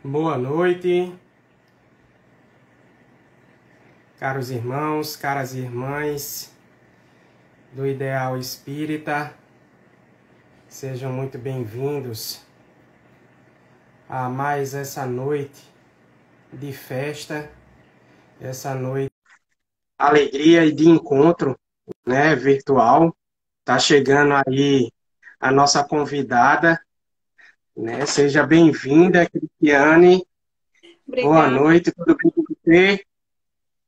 Boa noite, caros irmãos, caras irmãs do Ideal Espírita. Sejam muito bem-vindos a mais essa noite de festa, essa noite de alegria e de encontro, né, virtual. Tá chegando aí a nossa convidada, né? Seja bem-vinda, Cristiane. Boa Obrigada, noite, tudo bem com você?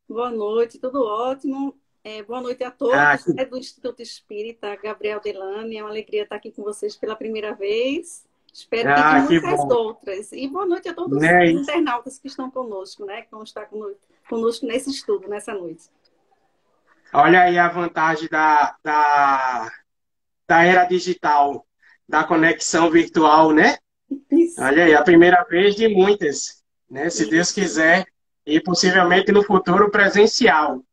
boa noite, tudo ótimo. Boa noite a Ah, todos, que, do Instituto Espírita Gabriel Delane. É uma alegria estar aqui com vocês pela primeira vez. Espero que de que muitas bom, outras. E boa noite a todos né? os internautas que estão conosco, né? Que vão estar conosco nesse estudo, nessa noite. Olha aí a vantagem da era digital, da conexão virtual, né? Isso, Olha aí, a primeira vez de muitas, né? Se Deus isso, quiser, e possivelmente no futuro presencial.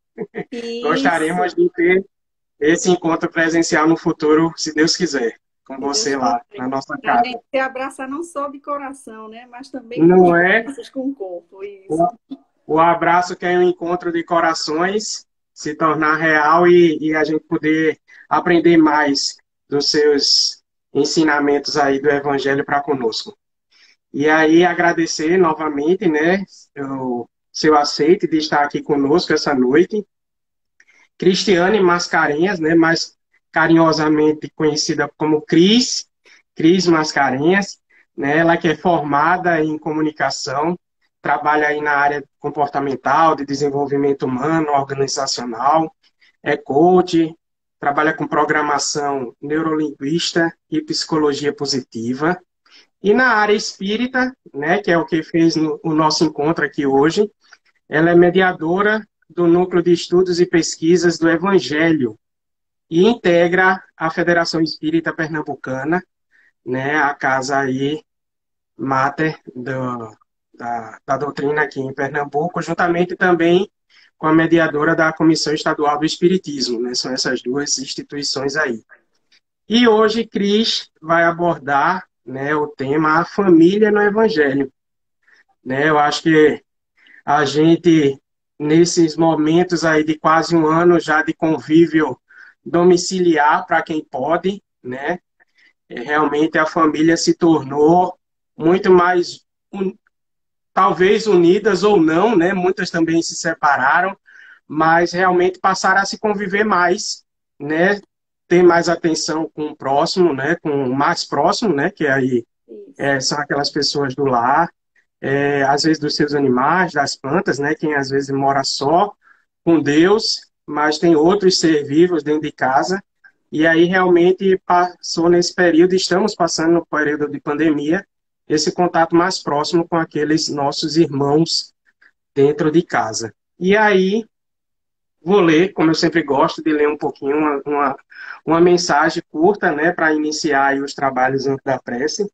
Gostaríamos isso. de ter esse encontro presencial no futuro, se Deus quiser, com Se Deus você lá quiser. na nossa A gente casa. se abraçar não só de coração, né? Mas também com os Não é braços, com o corpo. o, Isso. o abraço que é um encontro de corações se tornar real e a gente poder aprender mais dos seus ensinamentos aí do Evangelho para conosco. E aí agradecer novamente, né, o seu aceite de estar aqui conosco essa noite. Cristiane Mascarenhas, né, mais carinhosamente conhecida como Cris Mascarenhas, né, ela que é formada em comunicação, trabalha aí na área comportamental, de desenvolvimento humano, organizacional, é coach, trabalha com programação neurolinguista e psicologia positiva. E na área espírita, né, que é o que fez o nosso encontro aqui hoje, ela é mediadora do Núcleo de Estudos e Pesquisas do Evangelho e integra a Federação Espírita Pernambucana, né, a casa aí máter da doutrina aqui em Pernambuco, juntamente também com a mediadora da Comissão Estadual do Espiritismo, né, são essas duas instituições aí. E hoje Cris vai abordar, né, o tema A Família no Evangelho. Né? Eu acho que a gente, nesses momentos aí de quase um ano já de convívio domiciliar para quem pode, né? Realmente a família se tornou muito mais, talvez unidas ou não, né? Muitas também se separaram, mas realmente passaram a se conviver mais, né? Ter mais atenção com o próximo, né? Com o mais próximo, né? Que aí Isso. são aquelas pessoas do lar, às vezes dos seus animais, das plantas, né? Quem às vezes mora só com Deus, mas tem outros seres vivos dentro de casa. E aí realmente passou nesse período, estamos passando no período de pandemia, esse contato mais próximo com aqueles nossos irmãos dentro de casa. E aí vou ler, como eu sempre gosto de ler um pouquinho, uma mensagem curta, né, para iniciar aí os trabalhos antes da prece.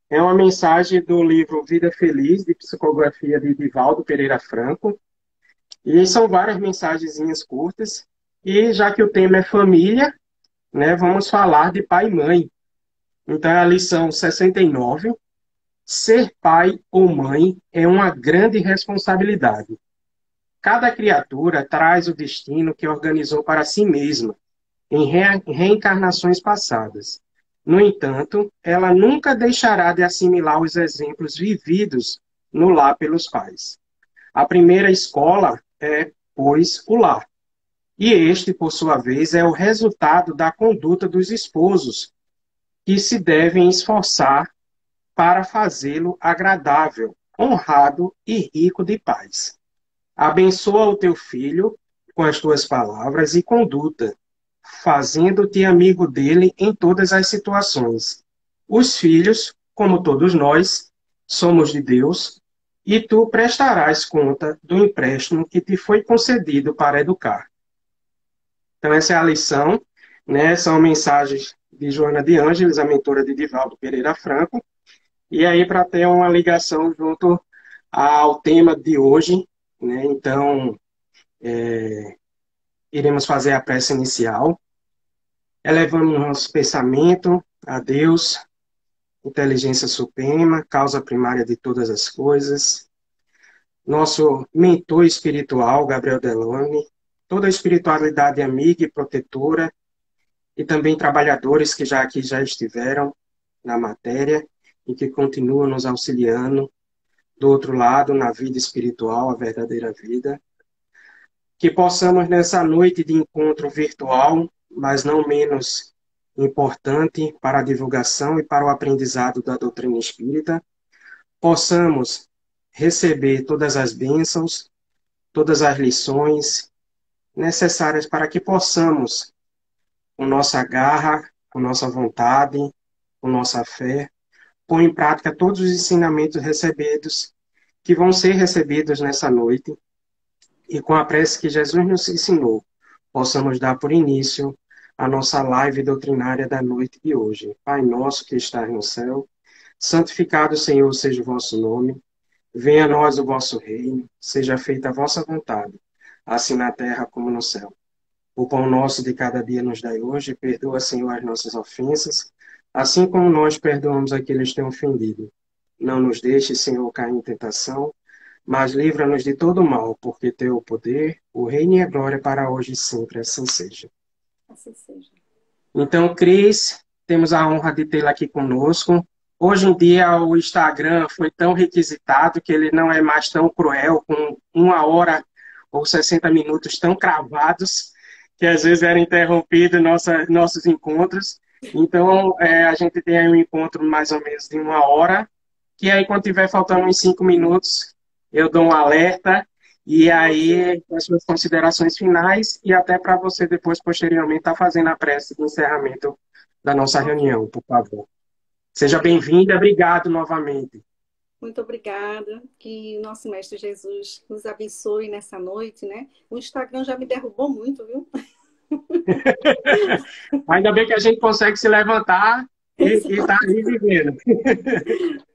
É uma mensagem do livro Vida Feliz, de psicografia de Divaldo Pereira Franco. E são várias mensagenzinhas curtas. E já que o tema é família, né, vamos falar de pai e mãe. Então, a lição 69. Ser pai ou mãe é uma grande responsabilidade. Cada criatura traz o destino que organizou para si mesma, em reencarnações passadas. No entanto, ela nunca deixará de assimilar os exemplos vividos no lar pelos pais. A primeira escola é, pois, o lar. E este, por sua vez, é o resultado da conduta dos esposos, que se devem esforçar para fazê-lo agradável, honrado e rico de paz. Abençoa o teu filho com as tuas palavras e conduta, fazendo-te amigo dele em todas as situações. Os filhos, como todos nós, somos de Deus, e tu prestarás conta do empréstimo que te foi concedido para educar. Então, essa é a lição, né? São mensagens de Joana de Ângeles, a mentora de Divaldo Pereira Franco, e aí para ter uma ligação junto ao tema de hoje, né? Então, iremos fazer a prece inicial, elevando nosso pensamento a Deus, inteligência suprema, causa primária de todas as coisas, nosso mentor espiritual, Gabriel Delone, toda a espiritualidade amiga e protetora, e também trabalhadores que já aqui já estiveram na matéria e que continuam nos auxiliando do outro lado na vida espiritual, a verdadeira vida. Que possamos nessa noite de encontro virtual, mas não menos importante para a divulgação e para o aprendizado da doutrina espírita, possamos receber todas as bênçãos, todas as lições necessárias para que possamos, com nossa garra, com nossa vontade, com nossa fé, pôr em prática todos os ensinamentos recebidos, que vão ser recebidos nessa noite, e com a prece que Jesus nos ensinou, possamos dar por início a nossa live doutrinária da noite de hoje. Pai nosso que estás no céu, santificado, Senhor, seja o vosso nome. Venha a nós o vosso reino, seja feita a vossa vontade, assim na terra como no céu. O pão nosso de cada dia nos dai hoje, perdoa, Senhor, as nossas ofensas, assim como nós perdoamos aqueles que têm ofendido. Não nos deixe, Senhor, cair em tentação, mas livra-nos de todo mal, porque teu o poder, o reino e a glória para hoje e sempre, assim seja. Assim seja. Então, Cris, temos a honra de tê-la aqui conosco. Hoje em dia, o Instagram foi tão requisitado que ele não é mais tão cruel, com 1 hora ou 60 minutos tão cravados, que às vezes era interrompido nossos encontros. Então, a gente tem aí um encontro mais ou menos de 1 hora, que aí quando tiver faltando uns 5 minutos, eu dou um alerta, e aí as suas considerações finais, e até para você depois, posteriormente, estar fazendo a prece de encerramento da nossa Ok. reunião, por favor. Seja Ok. bem-vinda, obrigado novamente. Muito obrigada. Que o nosso Mestre Jesus nos abençoe nessa noite, né? O Instagram já me derrubou muito, viu? Ainda bem que a gente consegue se levantar e estar aí vivendo.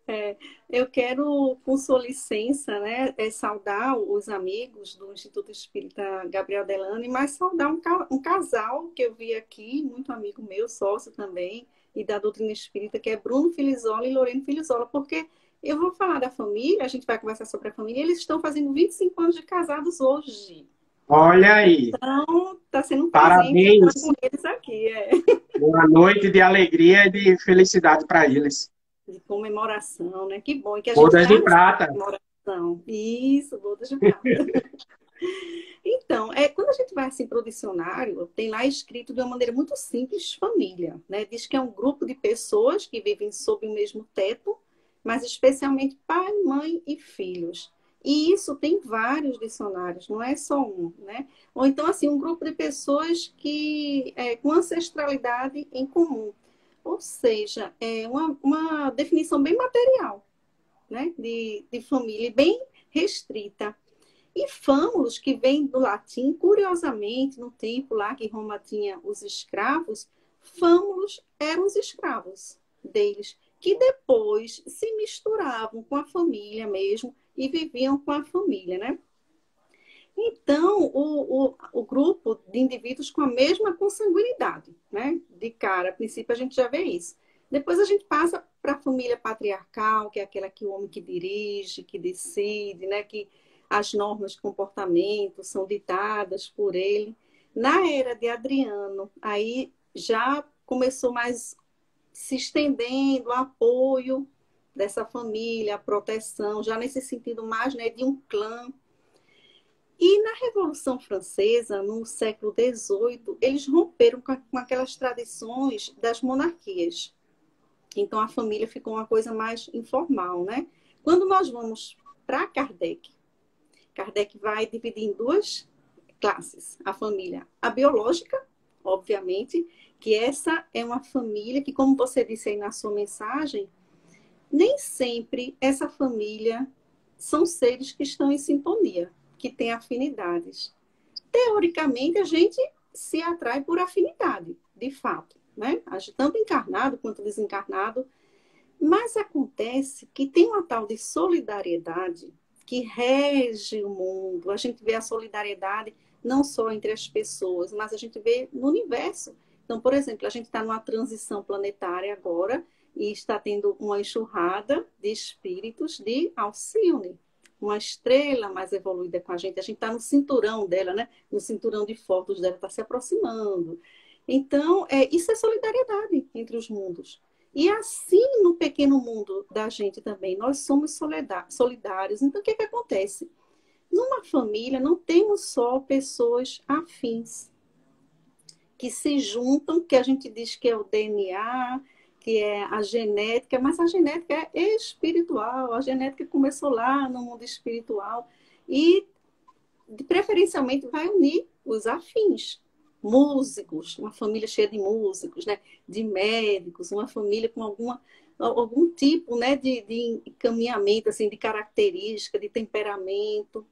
É, eu quero, com sua licença, né, saudar os amigos do Instituto Espírita Gabriel Delane, mas saudar um casal que eu vi aqui, muito amigo meu, sócio também, e da doutrina espírita, que é Bruno Filizola e Lorena Filizola, porque eu vou falar da família, a gente vai conversar sobre a família, eles estão fazendo 25 anos de casados hoje. Olha aí, Então, está sendo um presente estar com parabéns. eles aqui. Boa noite de alegria e de felicidade para eles. De comemoração, né? Que bom. E que a gente Bodas está de nessa prata. comemoração. Isso, bodas de prata. Então, quando a gente vai assim para o dicionário, tem lá escrito de uma maneira muito simples, família, né? Diz que é um grupo de pessoas que vivem sob o mesmo teto, mas especialmente pai, mãe e filhos. E isso tem vários dicionários, não é só um, né? Ou então, assim, um grupo de pessoas que com ancestralidade em comum. Ou seja, é uma definição bem material, né? De família, bem restrita. E fâmulos, que vem do latim, curiosamente, no tempo lá que Roma tinha os escravos, fâmulos eram os escravos deles, que depois se misturavam com a família mesmo e viviam com a família, né? Então, o grupo de indivíduos com a mesma consanguinidade, né? De cara, a princípio a gente já vê isso. Depois a gente passa para a família patriarcal, que é aquela que o homem que dirige, que decide, né? Que as normas de comportamento são ditadas por ele. Na era de Adriano, aí já começou mais se estendendo o apoio dessa família, a proteção, já nesse sentido mais, né, de um clã. E na Revolução Francesa, no século XVIII, eles romperam com aquelas tradições das monarquias. Então a família ficou uma coisa mais informal, né? Quando nós vamos para Kardec, Kardec vai dividir em duas classes. A família, a biológica, obviamente, que essa é uma família que, como você disse aí na sua mensagem, nem sempre essa família são seres que estão em sintonia, que têm afinidades. Teoricamente, a gente se atrai por afinidade, de fato, né? Tanto encarnado quanto desencarnado. Mas acontece que tem uma tal de solidariedade que rege o mundo. A gente vê a solidariedade não só entre as pessoas, mas a gente vê no universo. Então, por exemplo, a gente está numa transição planetária agora, e está tendo uma enxurrada de espíritos de Alcione, uma estrela mais evoluída com a gente. A gente está no cinturão dela, né? No cinturão de fotos dela, está se aproximando. Então, isso é solidariedade entre os mundos. E assim, no pequeno mundo da gente também, nós somos solidários. Então, o que acontece? Numa família, não temos só pessoas afins que se juntam, que a gente diz que é o DNA, que é a genética, mas a genética é espiritual, a genética começou lá no mundo espiritual e, preferencialmente, vai unir os afins. Músicos, uma família cheia de músicos, né? De médicos, uma família com algum tipo, né? de encaminhamento, assim, de característica, de temperamento.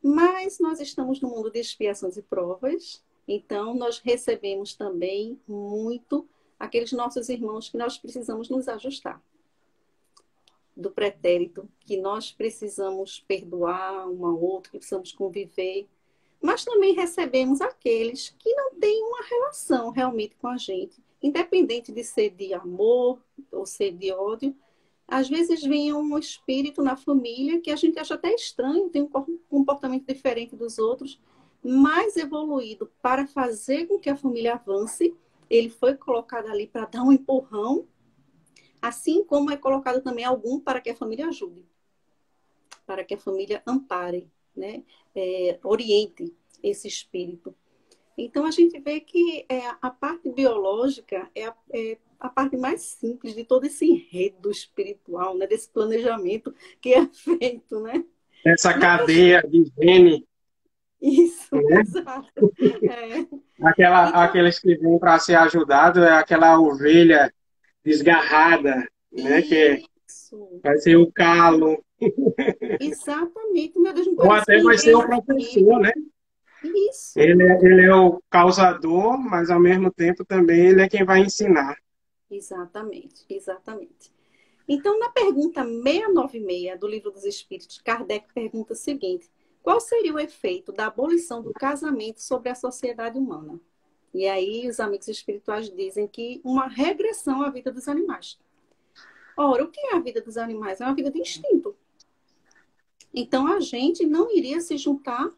Mas nós estamos no mundo de expiações e provas, então nós recebemos também muito aqueles nossos irmãos que nós precisamos nos ajustar. Do pretérito, que nós precisamos perdoar um ao outro, que precisamos conviver. Mas também recebemos aqueles que não têm uma relação realmente com a gente, independente de ser de amor ou ser de ódio. Às vezes vem um espírito na família que a gente acha até estranho, tem um comportamento diferente dos outros, mais evoluído para fazer com que a família avance. Ele foi colocado ali para dar um empurrão, assim como é colocado também algum para que a família ajude, para que a família ampare, né? Oriente esse espírito. Então, a gente vê que a parte biológica é a parte mais simples de todo esse enredo espiritual, né? Desse planejamento que é feito, né? Essa Mas, cadeia de gene, isso, né? exato. É. Então, Aqueles que vêm para ser ajudado é aquela ovelha desgarrada, né? Que isso, vai ser o calo, exatamente. Meu Deus, não ou parece até com vai ser ninguém o aqui. professor, né? Isso, Ele é o causador, mas ao mesmo tempo também ele é quem vai ensinar. exatamente, exatamente. Então, na pergunta 696 do Livro dos Espíritos, Kardec pergunta o seguinte: qual seria o efeito da abolição do casamento sobre a sociedade humana? E aí, os amigos espirituais dizem que uma regressão à vida dos animais. Ora, o que é a vida dos animais? É uma vida de instinto. Então, a gente não iria se juntar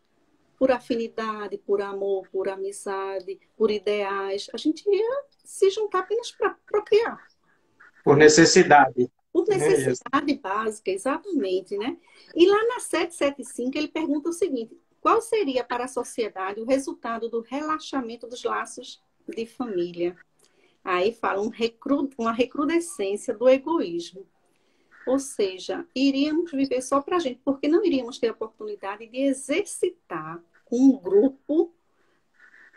por afinidade, por amor, por amizade, por ideais. A gente ia se juntar apenas para procriar. Por necessidade. Por Né? Isso. necessidade básica, exatamente, né? E lá na 775 ele pergunta o seguinte: qual seria para a sociedade o resultado do relaxamento dos laços de família? Aí fala uma recrudescência do egoísmo. Ou seja, iríamos viver só para a gente, porque não iríamos ter a oportunidade de exercitar com um grupo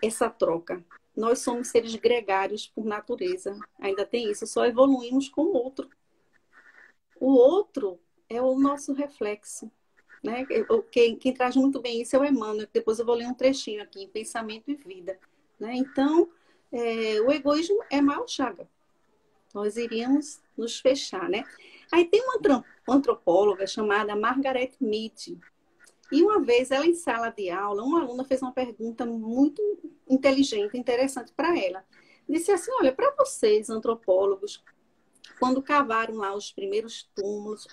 essa troca. Nós somos seres gregários por natureza. Ainda tem isso, só evoluímos com o outro. O outro é o nosso reflexo. Né? Quem traz muito bem isso é o Emmanuel, que depois eu vou ler um trechinho aqui, em Pensamento e Vida. Né? Então, o egoísmo é a maior chaga. Nós iríamos nos fechar. Né? Aí tem uma antropóloga chamada Margaret Mead. E uma vez, ela em sala de aula, uma aluna fez uma pergunta muito inteligente, interessante para ela. Disse assim: olha, para vocês, antropólogos, quando cavaram lá os primeiros túmulos,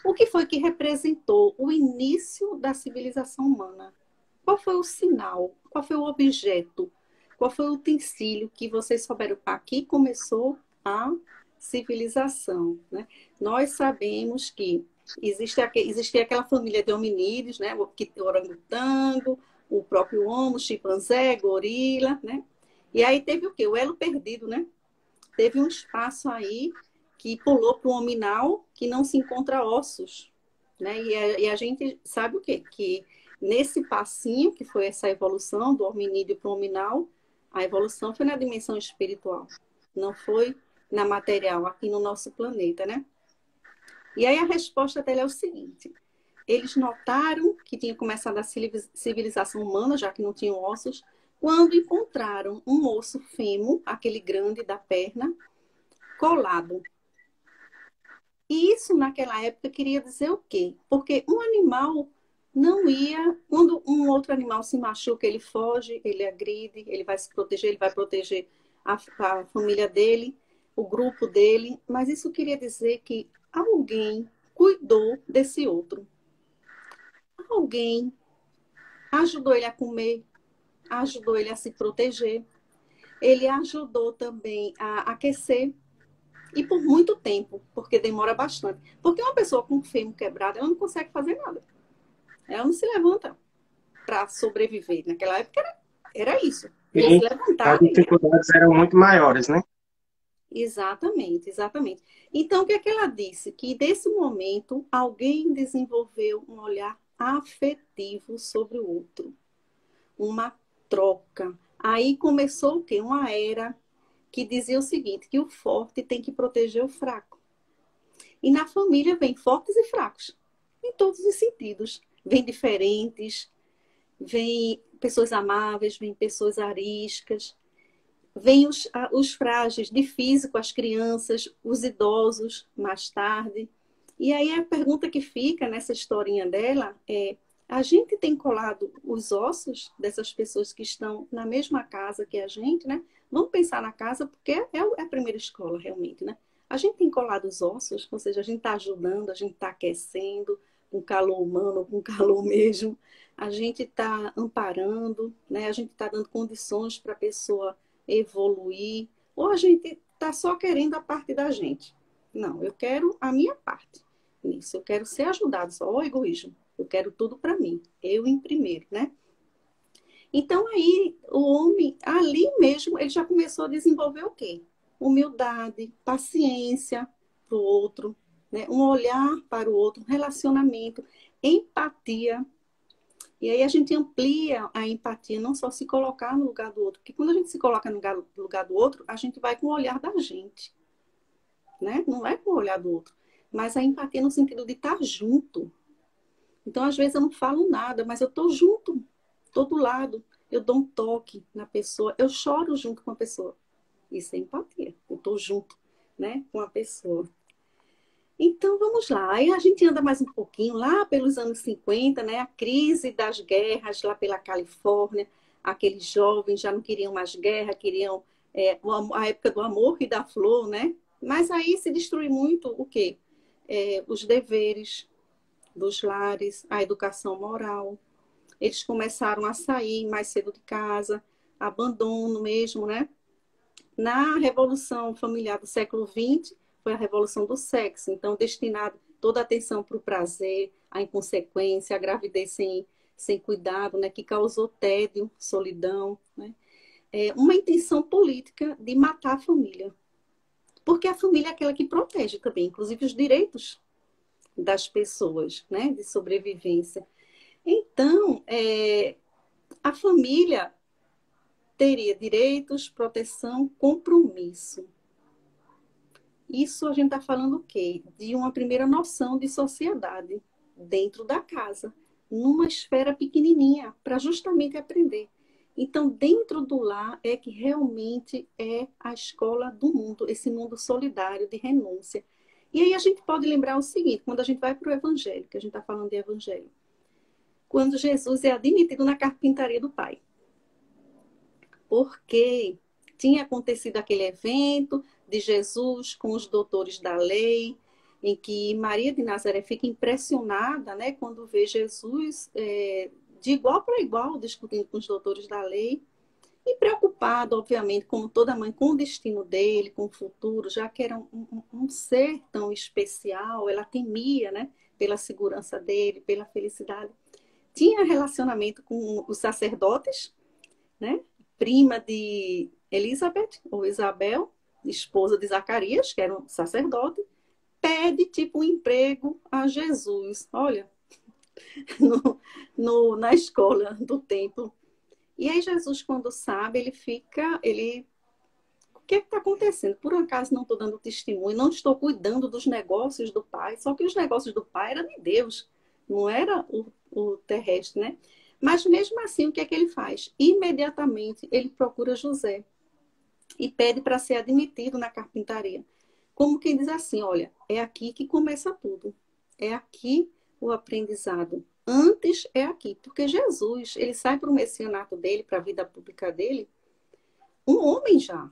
o que foi que representou o início da civilização humana? Qual foi o sinal? Qual foi o objeto? Qual foi o utensílio que vocês souberam para aqui começou a civilização? Né? Nós sabemos que existia aquela família de hominídeos, né? O orangotango, o próprio homo, chimpanzé, gorila, né? E aí teve o quê? O elo perdido, né? Teve um espaço aí que pulou para o hominal que não se encontra ossos. Né? E a gente sabe o quê? Que nesse passinho, que foi essa evolução do hominídeo para o hominal, a evolução foi na dimensão espiritual, não foi na material, aqui no nosso planeta, né? E aí a resposta dela é o seguinte: eles notaram que tinha começado a civilização humana, já que não tinham ossos, quando encontraram um osso fêmur, aquele grande da perna, colado. E isso, naquela época, queria dizer o quê? Porque um animal não ia... Quando um outro animal se machuca, ele foge, ele agride, ele vai se proteger, ele vai proteger a família dele. o grupo dele, mas isso queria dizer que alguém cuidou desse outro. Alguém ajudou ele a comer, ajudou ele a se proteger, ele ajudou também a aquecer, e por muito tempo, porque demora bastante. Porque uma pessoa com o fêmur quebrado, ela não consegue fazer nada. Ela não se levanta para sobreviver. Naquela época era isso. Ia se E as levantar e dificuldades eram muito maiores, né? exatamente, exatamente. Então, o que é que ela disse? Que desse momento alguém desenvolveu um olhar afetivo sobre o outro, uma troca. Aí começou o quê? Uma era que dizia o seguinte, que o forte tem que proteger o fraco. E na família vem fortes e fracos, em todos os sentidos. Vem diferentes, vem pessoas amáveis, vem pessoas ariscas, vem os frágeis, de físico, as crianças, os idosos, mais tarde. E aí a pergunta que fica nessa historinha dela é: a gente tem colado os ossos dessas pessoas que estão na mesma casa que a gente, né? Vamos pensar na casa, porque é a primeira escola, realmente, né? A gente tem colado os ossos, ou seja, a gente está ajudando, a gente está aquecendo, com calor humano, com calor mesmo. A gente está amparando, né? A gente está dando condições para a pessoa evoluir, ou a gente está só querendo a parte da gente. Não, eu quero a minha parte nisso. Eu quero ser ajudado, só o egoísmo. Eu quero tudo para mim, eu em primeiro, né? Então aí o homem ali mesmo ele já começou a desenvolver o quê? Humildade, paciência para o outro, né? Um olhar para o outro, um relacionamento, empatia. E aí a gente amplia a empatia, não só se colocar no lugar do outro, porque quando a gente se coloca no lugar do outro, a gente vai com o olhar da gente, né? Não é com o olhar do outro, mas a empatia no sentido de estar junto. Então, às vezes eu não falo nada, mas eu estou junto, estou do lado, eu dou um toque na pessoa, eu choro junto com a pessoa. Isso é empatia, eu estou junto, né, com a pessoa. Então, vamos lá. Aí a gente anda mais um pouquinho, lá pelos anos 50, né? A crise das guerras lá pela Califórnia. Aqueles jovens já não queriam mais guerra, queriam a época do amor e da flor, né? Mas aí se destrui muito o quê? Os deveres dos lares, a educação moral. Eles começaram a sair mais cedo de casa, abandono mesmo, né? Na Revolução Familiar do século XX, foi a Revolução do Sexo, então destinado toda a atenção para o prazer, a inconsequência, a gravidez sem cuidado, né, que causou tédio, solidão, né? Uma intenção política de matar a família, porque a família é aquela que protege também, inclusive os direitos das pessoas, né, de sobrevivência. Então, a família teria direitos, proteção, compromisso. Isso a gente está falando o quê? De uma primeira noção de sociedade dentro da casa, numa esfera pequenininha, para justamente aprender. Então, dentro do lar é que realmente é a escola do mundo, esse mundo solidário de renúncia. E aí a gente pode lembrar o seguinte, quando a gente vai para o Evangelho, que a gente está falando de Evangelho, quando Jesus é admitido na carpintaria do Pai. Porque tinha acontecido aquele evento de Jesus com os doutores da lei, em que Maria de Nazaré fica impressionada, né, quando vê Jesus de igual para igual discutindo com os doutores da lei, e preocupada, obviamente, como toda mãe, com o destino dele, com o futuro, já que era um ser tão especial, ela temia, né, pela segurança dele, pela felicidade. Tinha relacionamento com os sacerdotes, né? Prima de Elizabeth, ou Isabel, esposa de Zacarias, que era um sacerdote, pede tipo um emprego a Jesus, olha, na escola do templo. E aí Jesus, quando sabe, o que está acontecendo? Por um acaso não estou dando testemunho, não estou cuidando dos negócios do Pai, só que os negócios do Pai eram de Deus, não era o terrestre, né? Mas mesmo assim, o que é que ele faz? Imediatamente ele procura José e pede para ser admitido na carpintaria. Como quem diz assim, olha, é aqui que começa tudo. É aqui o aprendizado. Antes é aqui, porque Jesus, ele sai para o messianato dele, para a vida pública dele, um homem já,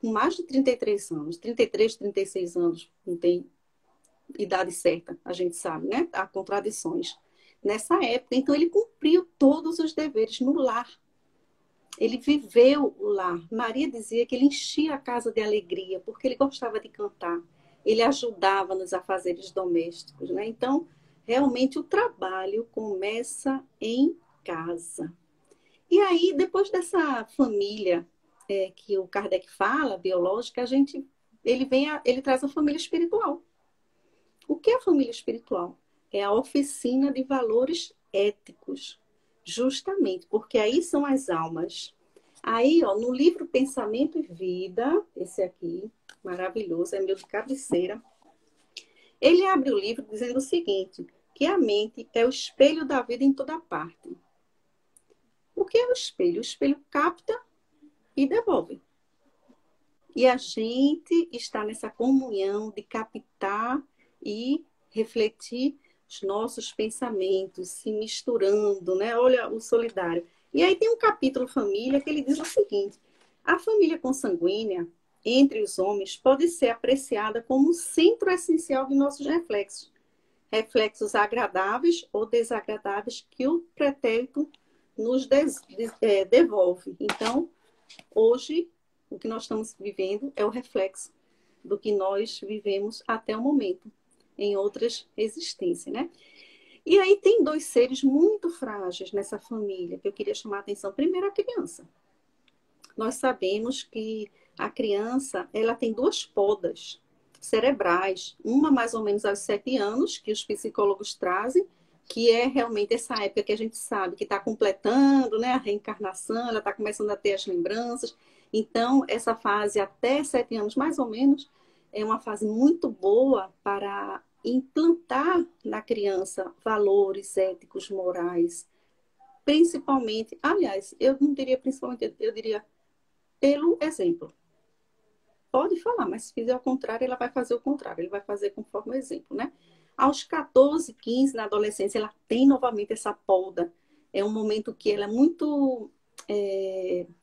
com mais de 33 anos, 33, 36 anos, não tem idade certa, a gente sabe, né? Há contradições. Nessa época, então ele cumpriu todos os deveres no lar. Ele viveu o lar. Maria dizia que ele enchia a casa de alegria, porque ele gostava de cantar. Ele ajudava nos afazeres domésticos, né? Então, realmente o trabalho começa em casa. E aí, depois dessa família que o Kardec fala, biológica, ele traz a família espiritual. O que é a família espiritual? É a oficina de valores éticos, justamente, porque aí são as almas. Aí, ó, no livro Pensamento e Vida, esse aqui, maravilhoso, é meu de cabeceira, ele abre o livro dizendo o seguinte, que a mente é o espelho da vida em toda parte. O que é o espelho? O espelho capta e devolve. E a gente está nessa comunhão de captar e refletir os nossos pensamentos, se misturando, né? Olha o solidário. E aí tem um capítulo família que ele diz o seguinte: a família consanguínea entre os homens pode ser apreciada como um centro essencial de nossos reflexos. Reflexos agradáveis ou desagradáveis que o pretérito nos devolve. Então, hoje, o que nós estamos vivendo é o reflexo do que nós vivemos até o momento, em outras existências, né? E aí tem dois seres muito frágeis nessa família, que eu queria chamar a atenção. Primeiro, a criança. Nós sabemos que a criança, ela tem duas podas cerebrais, uma mais ou menos aos 7 anos, que os psicólogos trazem, que é realmente essa época que a gente sabe que está completando, né, a reencarnação, ela está começando a ter as lembranças. Então, essa fase até 7 anos, mais ou menos, é uma fase muito boa para implantar na criança valores éticos, morais, principalmente, aliás, eu não diria principalmente, eu diria pelo exemplo. Pode falar, mas se fizer o contrário, ela vai fazer o contrário, ele vai fazer conforme o exemplo, né? Aos 14, 15, na adolescência, ela tem novamente essa poda. É um momento que ela é muito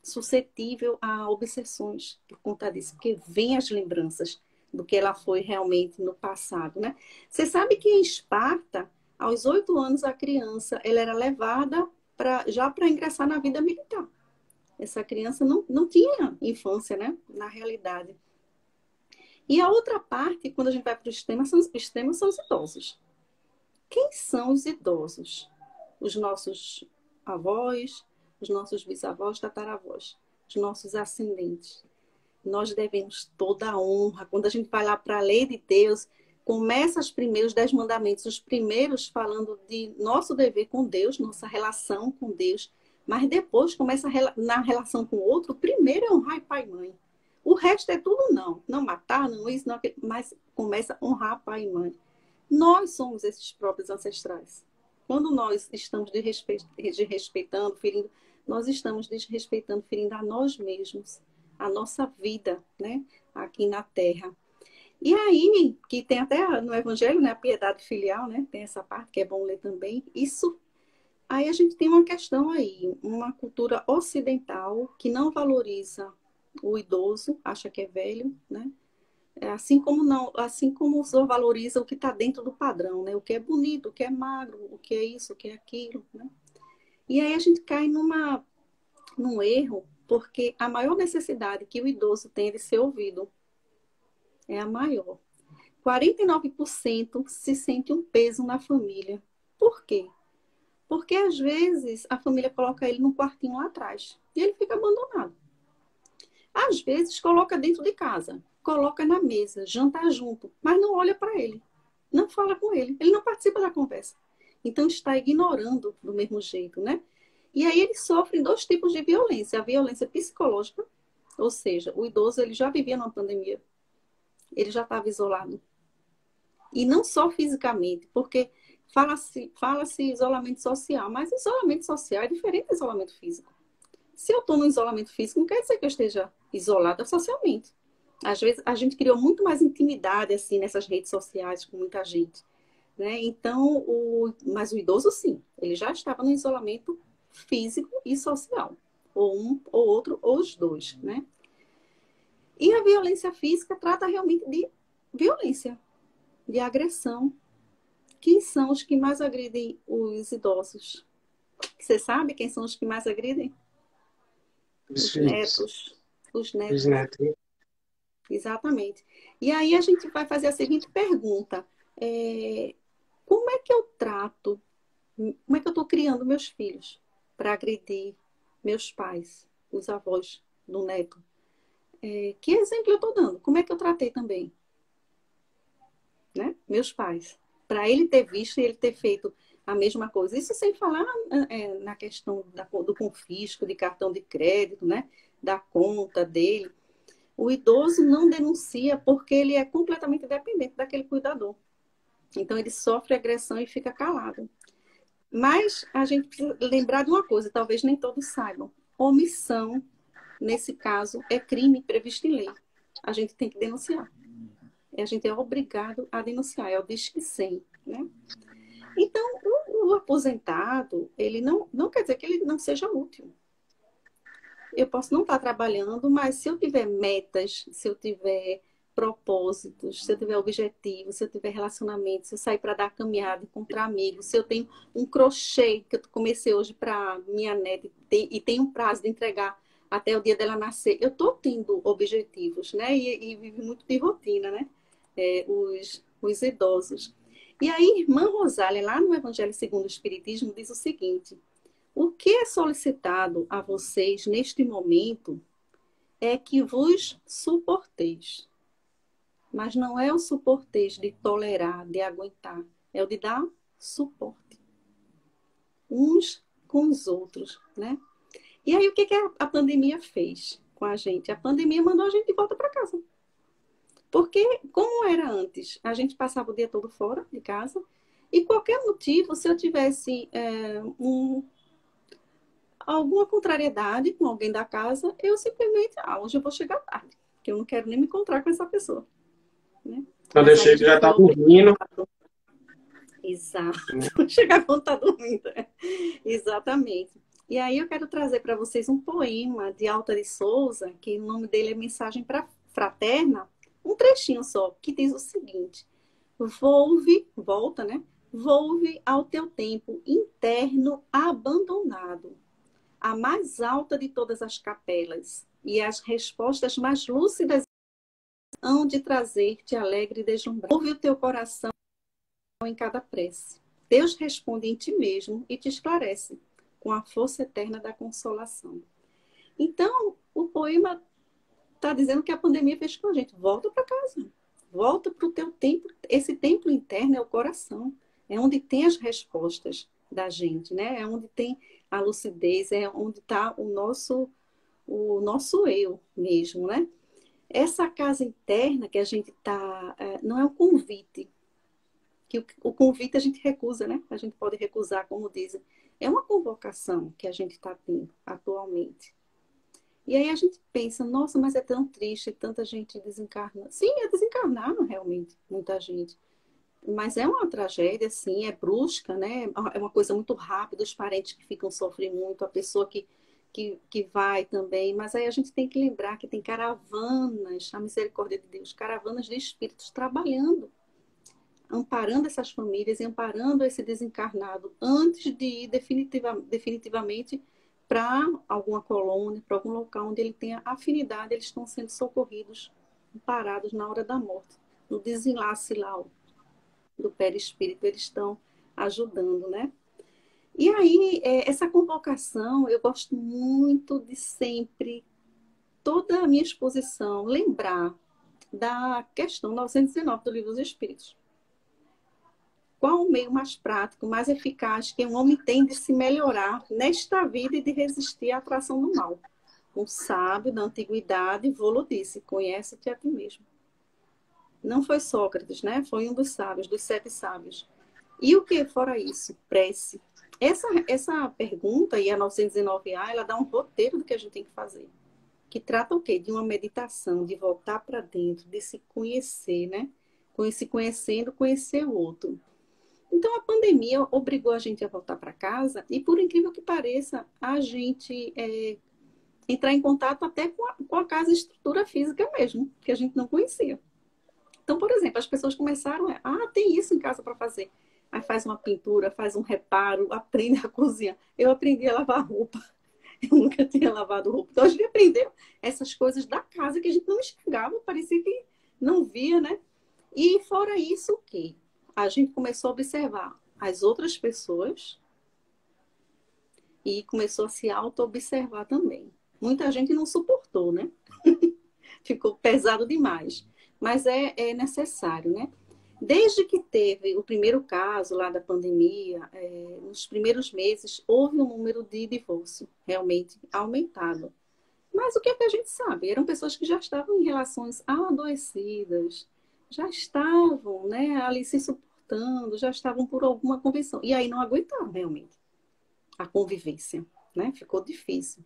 suscetível a obsessões por conta disso, porque vem as lembranças do que ela foi realmente no passado, né? Você sabe que em Esparta, aos 8 anos, a criança ela era levada já para ingressar na vida militar. Essa criança não tinha infância, né? Na realidade. E a outra parte, quando a gente vai para os temas são os idosos. Quem são os idosos? Os nossos avós, os nossos bisavós, tataravós, os nossos ascendentes. Nós devemos toda a honra. Quando a gente vai lá para a lei de Deus, começa os primeiros 10 mandamentos, os primeiros falando de nosso dever com Deus, nossa relação com Deus, mas depois começa na relação com o outro, o primeiro é honrar pai e mãe. O resto é tudo não matar, não isso, não aquilo, mas começa a honrar pai e mãe. Nós somos esses próprios ancestrais. Quando nós estamos desrespeitando, ferindo, nós estamos desrespeitando, ferindo a nós mesmos, a nossa vida, né, aqui na Terra. E aí, que tem até no Evangelho, né, a piedade filial, né, tem essa parte que é bom ler também. Isso, aí a gente tem uma questão aí, uma cultura ocidental que não valoriza o idoso, acha que é velho, né? Assim como o senhor valoriza o que está dentro do padrão, né? O que é bonito, o que é magro, o que é isso, o que é aquilo, né? E aí a gente cai num erro, porque a maior necessidade que o idoso tem de ser ouvido é a maior. 49% se sente um peso na família. Por quê? Porque às vezes a família coloca ele num quartinho lá atrás e ele fica abandonado. Às vezes coloca dentro de casa, coloca na mesa, janta junto, mas não olha para ele, não fala com ele, ele não participa da conversa. Então está ignorando do mesmo jeito, né? E aí ele sofre 2 tipos de violência. A violência psicológica, ou seja, o idoso ele já vivia numa pandemia, ele já estava isolado. E não só fisicamente, porque fala-se isolamento social, mas isolamento social é diferente do isolamento físico. Se eu estou no isolamento físico, não quer dizer que eu esteja isolada socialmente. Às vezes, a gente criou muito mais intimidade assim nessas redes sociais com muita gente, né? Então, mas o idoso, sim, ele já estava no isolamento físico e social. Ou um, ou outro, ou os dois, né? E a violência física trata realmente de violência, de agressão. Quem são os que mais agridem os idosos? Você sabe quem são os que mais agridem? Os Os filhos, netos. Os os netos. netos. Exatamente. E aí a gente vai fazer a seguinte pergunta. Como é que eu trato, como é que eu estou criando meus filhos para agredir meus pais, os avós do neto? Que exemplo eu estou dando? Como é que eu tratei também, né? Meus pais. Para ele ter visto e ele ter feito a mesma coisa. Isso sem falar na questão do confisco de cartão de crédito, né? Da conta dele. O idoso não denuncia porque ele é completamente dependente daquele cuidador. Então, ele sofre agressão e fica calado. Mas a gente precisa lembrar de uma coisa, talvez nem todos saibam. Omissão, nesse caso, é crime previsto em lei. A gente tem que denunciar. A gente é obrigado a denunciar, é o Disque 100, né? Então, o aposentado, ele não quer dizer que ele não seja útil. Eu posso não estar trabalhando, mas se eu tiver metas, se eu tiver propósitos, se eu tiver objetivos, se eu tiver relacionamento, se eu sair para dar caminhada, encontrar amigos, se eu tenho um crochê que eu comecei hoje para minha neta e tem um prazo de entregar até o dia dela nascer, eu estou tendo objetivos, né? E vive muito de rotina, né? Os idosos. E aí, irmã Rosália, lá no Evangelho segundo o Espiritismo, diz o seguinte: o que é solicitado a vocês neste momento é que vos suporteis. Mas não é o suporteis de tolerar, de aguentar. É o de dar suporte. Uns com os outros, né? E aí, o que a pandemia fez com a gente? A pandemia mandou a gente de volta para casa. Porque, como era antes, a gente passava o dia todo fora de casa. E qualquer motivo, se eu tivesse alguma contrariedade com alguém da casa, eu simplesmente, hoje eu vou chegar tarde, porque eu não quero nem me encontrar com essa pessoa, né? Quando eu Mas aí a chego, já gente foi está dormindo. obrigado. Exato. Né? Chegar quando tá dormindo. Exatamente. E aí eu quero trazer para vocês um poema de Alta de Souza, que o nome dele é Mensagem Fraterna, um trechinho só, que diz o seguinte: volta, né? Volve ao teu tempo interno abandonado, a mais alta de todas as capelas, e as respostas mais lúcidas hão de trazer-te alegre e deslumbrado. Ouve o teu coração em cada prece. Deus responde em ti mesmo e te esclarece com a força eterna da consolação. Então, o poema está dizendo que a pandemia fez com a gente. Volta para casa. Volta para o teu templo. Esse templo interno é o coração. É onde tem as respostas da gente, né? É onde tem a lucidez, é onde está o nosso eu mesmo, né? Essa casa interna que a gente está, não é um convite, que o convite a gente recusa, né? A gente pode recusar, como dizem. É uma convocação que a gente está tendo atualmente. E aí a gente pensa, nossa, mas é tão triste, tanta gente desencarnando. Sim, é desencarnado realmente, muita gente. Mas é uma tragédia, sim, é brusca, né? É uma coisa muito rápida, os parentes que ficam sofrem muito, a pessoa que vai também. Mas aí a gente tem que lembrar que tem caravanas, a misericórdia de Deus, caravanas de espíritos trabalhando, amparando essas famílias e amparando esse desencarnado antes de ir definitivamente para alguma colônia, para algum local onde ele tenha afinidade, eles estão sendo socorridos, amparados na hora da morte, no desenlace lá do perispírito, eles estão ajudando, né? E aí, essa convocação, eu gosto muito de sempre, toda a minha exposição, lembrar da questão 919 do Livro dos Espíritos. Qual o meio mais prático, mais eficaz que um homem tem de se melhorar nesta vida e de resistir à atração do mal? Um sábio da antiguidade, Volo disse: conhece-te a ti mesmo. Não foi Sócrates, né? Foi um dos sábios, dos 7 sábios. E o que fora isso? Prece. Essa pergunta, e a 919A, ela dá um roteiro do que a gente tem que fazer. Que trata o quê? De uma meditação, de voltar para dentro, de se conhecer, né? Se conhecendo, conhecer o outro. Então, a pandemia obrigou a gente a voltar para casa e, por incrível que pareça, a gente entrar em contato até com a casa estrutura física mesmo, que a gente não conhecia. Então, por exemplo, as pessoas começaram tem isso em casa para fazer. Aí faz uma pintura, faz um reparo, aprende a cozinhar. Eu aprendi a lavar roupa. Eu nunca tinha lavado roupa. Então, a gente aprendeu essas coisas da casa que a gente não enxergava, parecia que não via, né? E fora isso, o quê? A gente começou a observar as outras pessoas e começou a se auto-observar também. Muita gente não suportou, né? Ficou pesado demais. Mas é necessário, né? Desde que teve o primeiro caso lá da pandemia, nos primeiros meses, houve um número de divórcio realmente aumentado. Mas o que é que a gente sabe? Eram pessoas que já estavam em relações adoecidas, já estavam, né, ali se suportando, já estavam por alguma convenção. E aí não aguentaram realmente a convivência, né? Ficou difícil.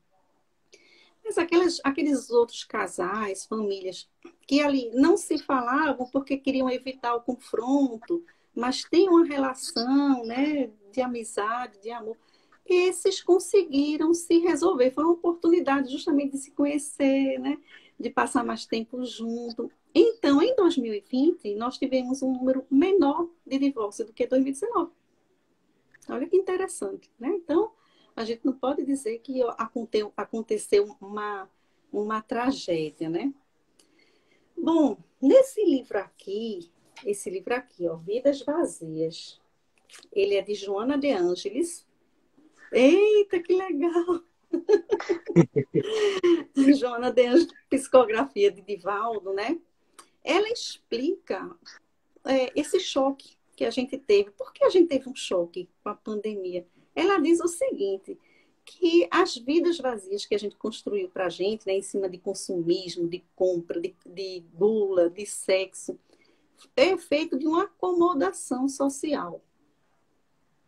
Mas aqueles outros casais, famílias, que ali não se falavam porque queriam evitar o confronto, mas tem uma relação, né, de amizade, de amor, esses conseguiram se resolver. Foi uma oportunidade justamente de se conhecer, né, de passar mais tempo junto. Então, em 2020, nós tivemos um número menor de divórcio do que 2019. Olha que interessante, né? Então, a gente não pode dizer que aconteceu uma tragédia, né? Bom, nesse livro aqui, esse livro aqui, ó, Vidas Vazias, ele é de Joana de Ângeles. Eita, que legal! Joana de Ângeles, psicografia de Divaldo, né? Ela explica esse choque que a gente teve. Por que a gente teve um choque com a pandemia? Ela diz o seguinte, que as vidas vazias que a gente construiu para a gente, né, em cima de consumismo, de compra, de gula, de sexo, é feito de uma acomodação social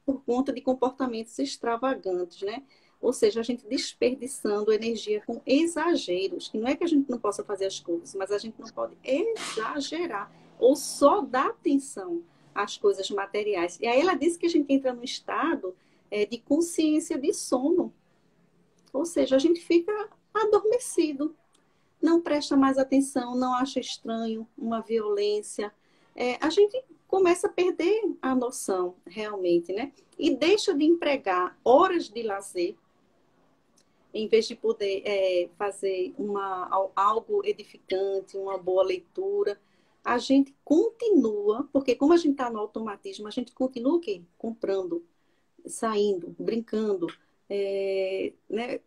por conta de comportamentos extravagantes, né? Ou seja, a gente desperdiçando energia com exageros, que não é que a gente não possa fazer as coisas, mas a gente não pode exagerar ou só dar atenção às coisas materiais. E aí ela disse que a gente entra num estado de consciência de sono, ou seja, a gente fica adormecido, não presta mais atenção, não acha estranho uma violência. A gente começa a perder a noção realmente, né? E deixa de empregar horas de lazer, em vez de poder fazer algo edificante, uma boa leitura. A gente continua, porque como a gente está no automatismo, a gente continua o quê? Comprando, saindo, brincando, né?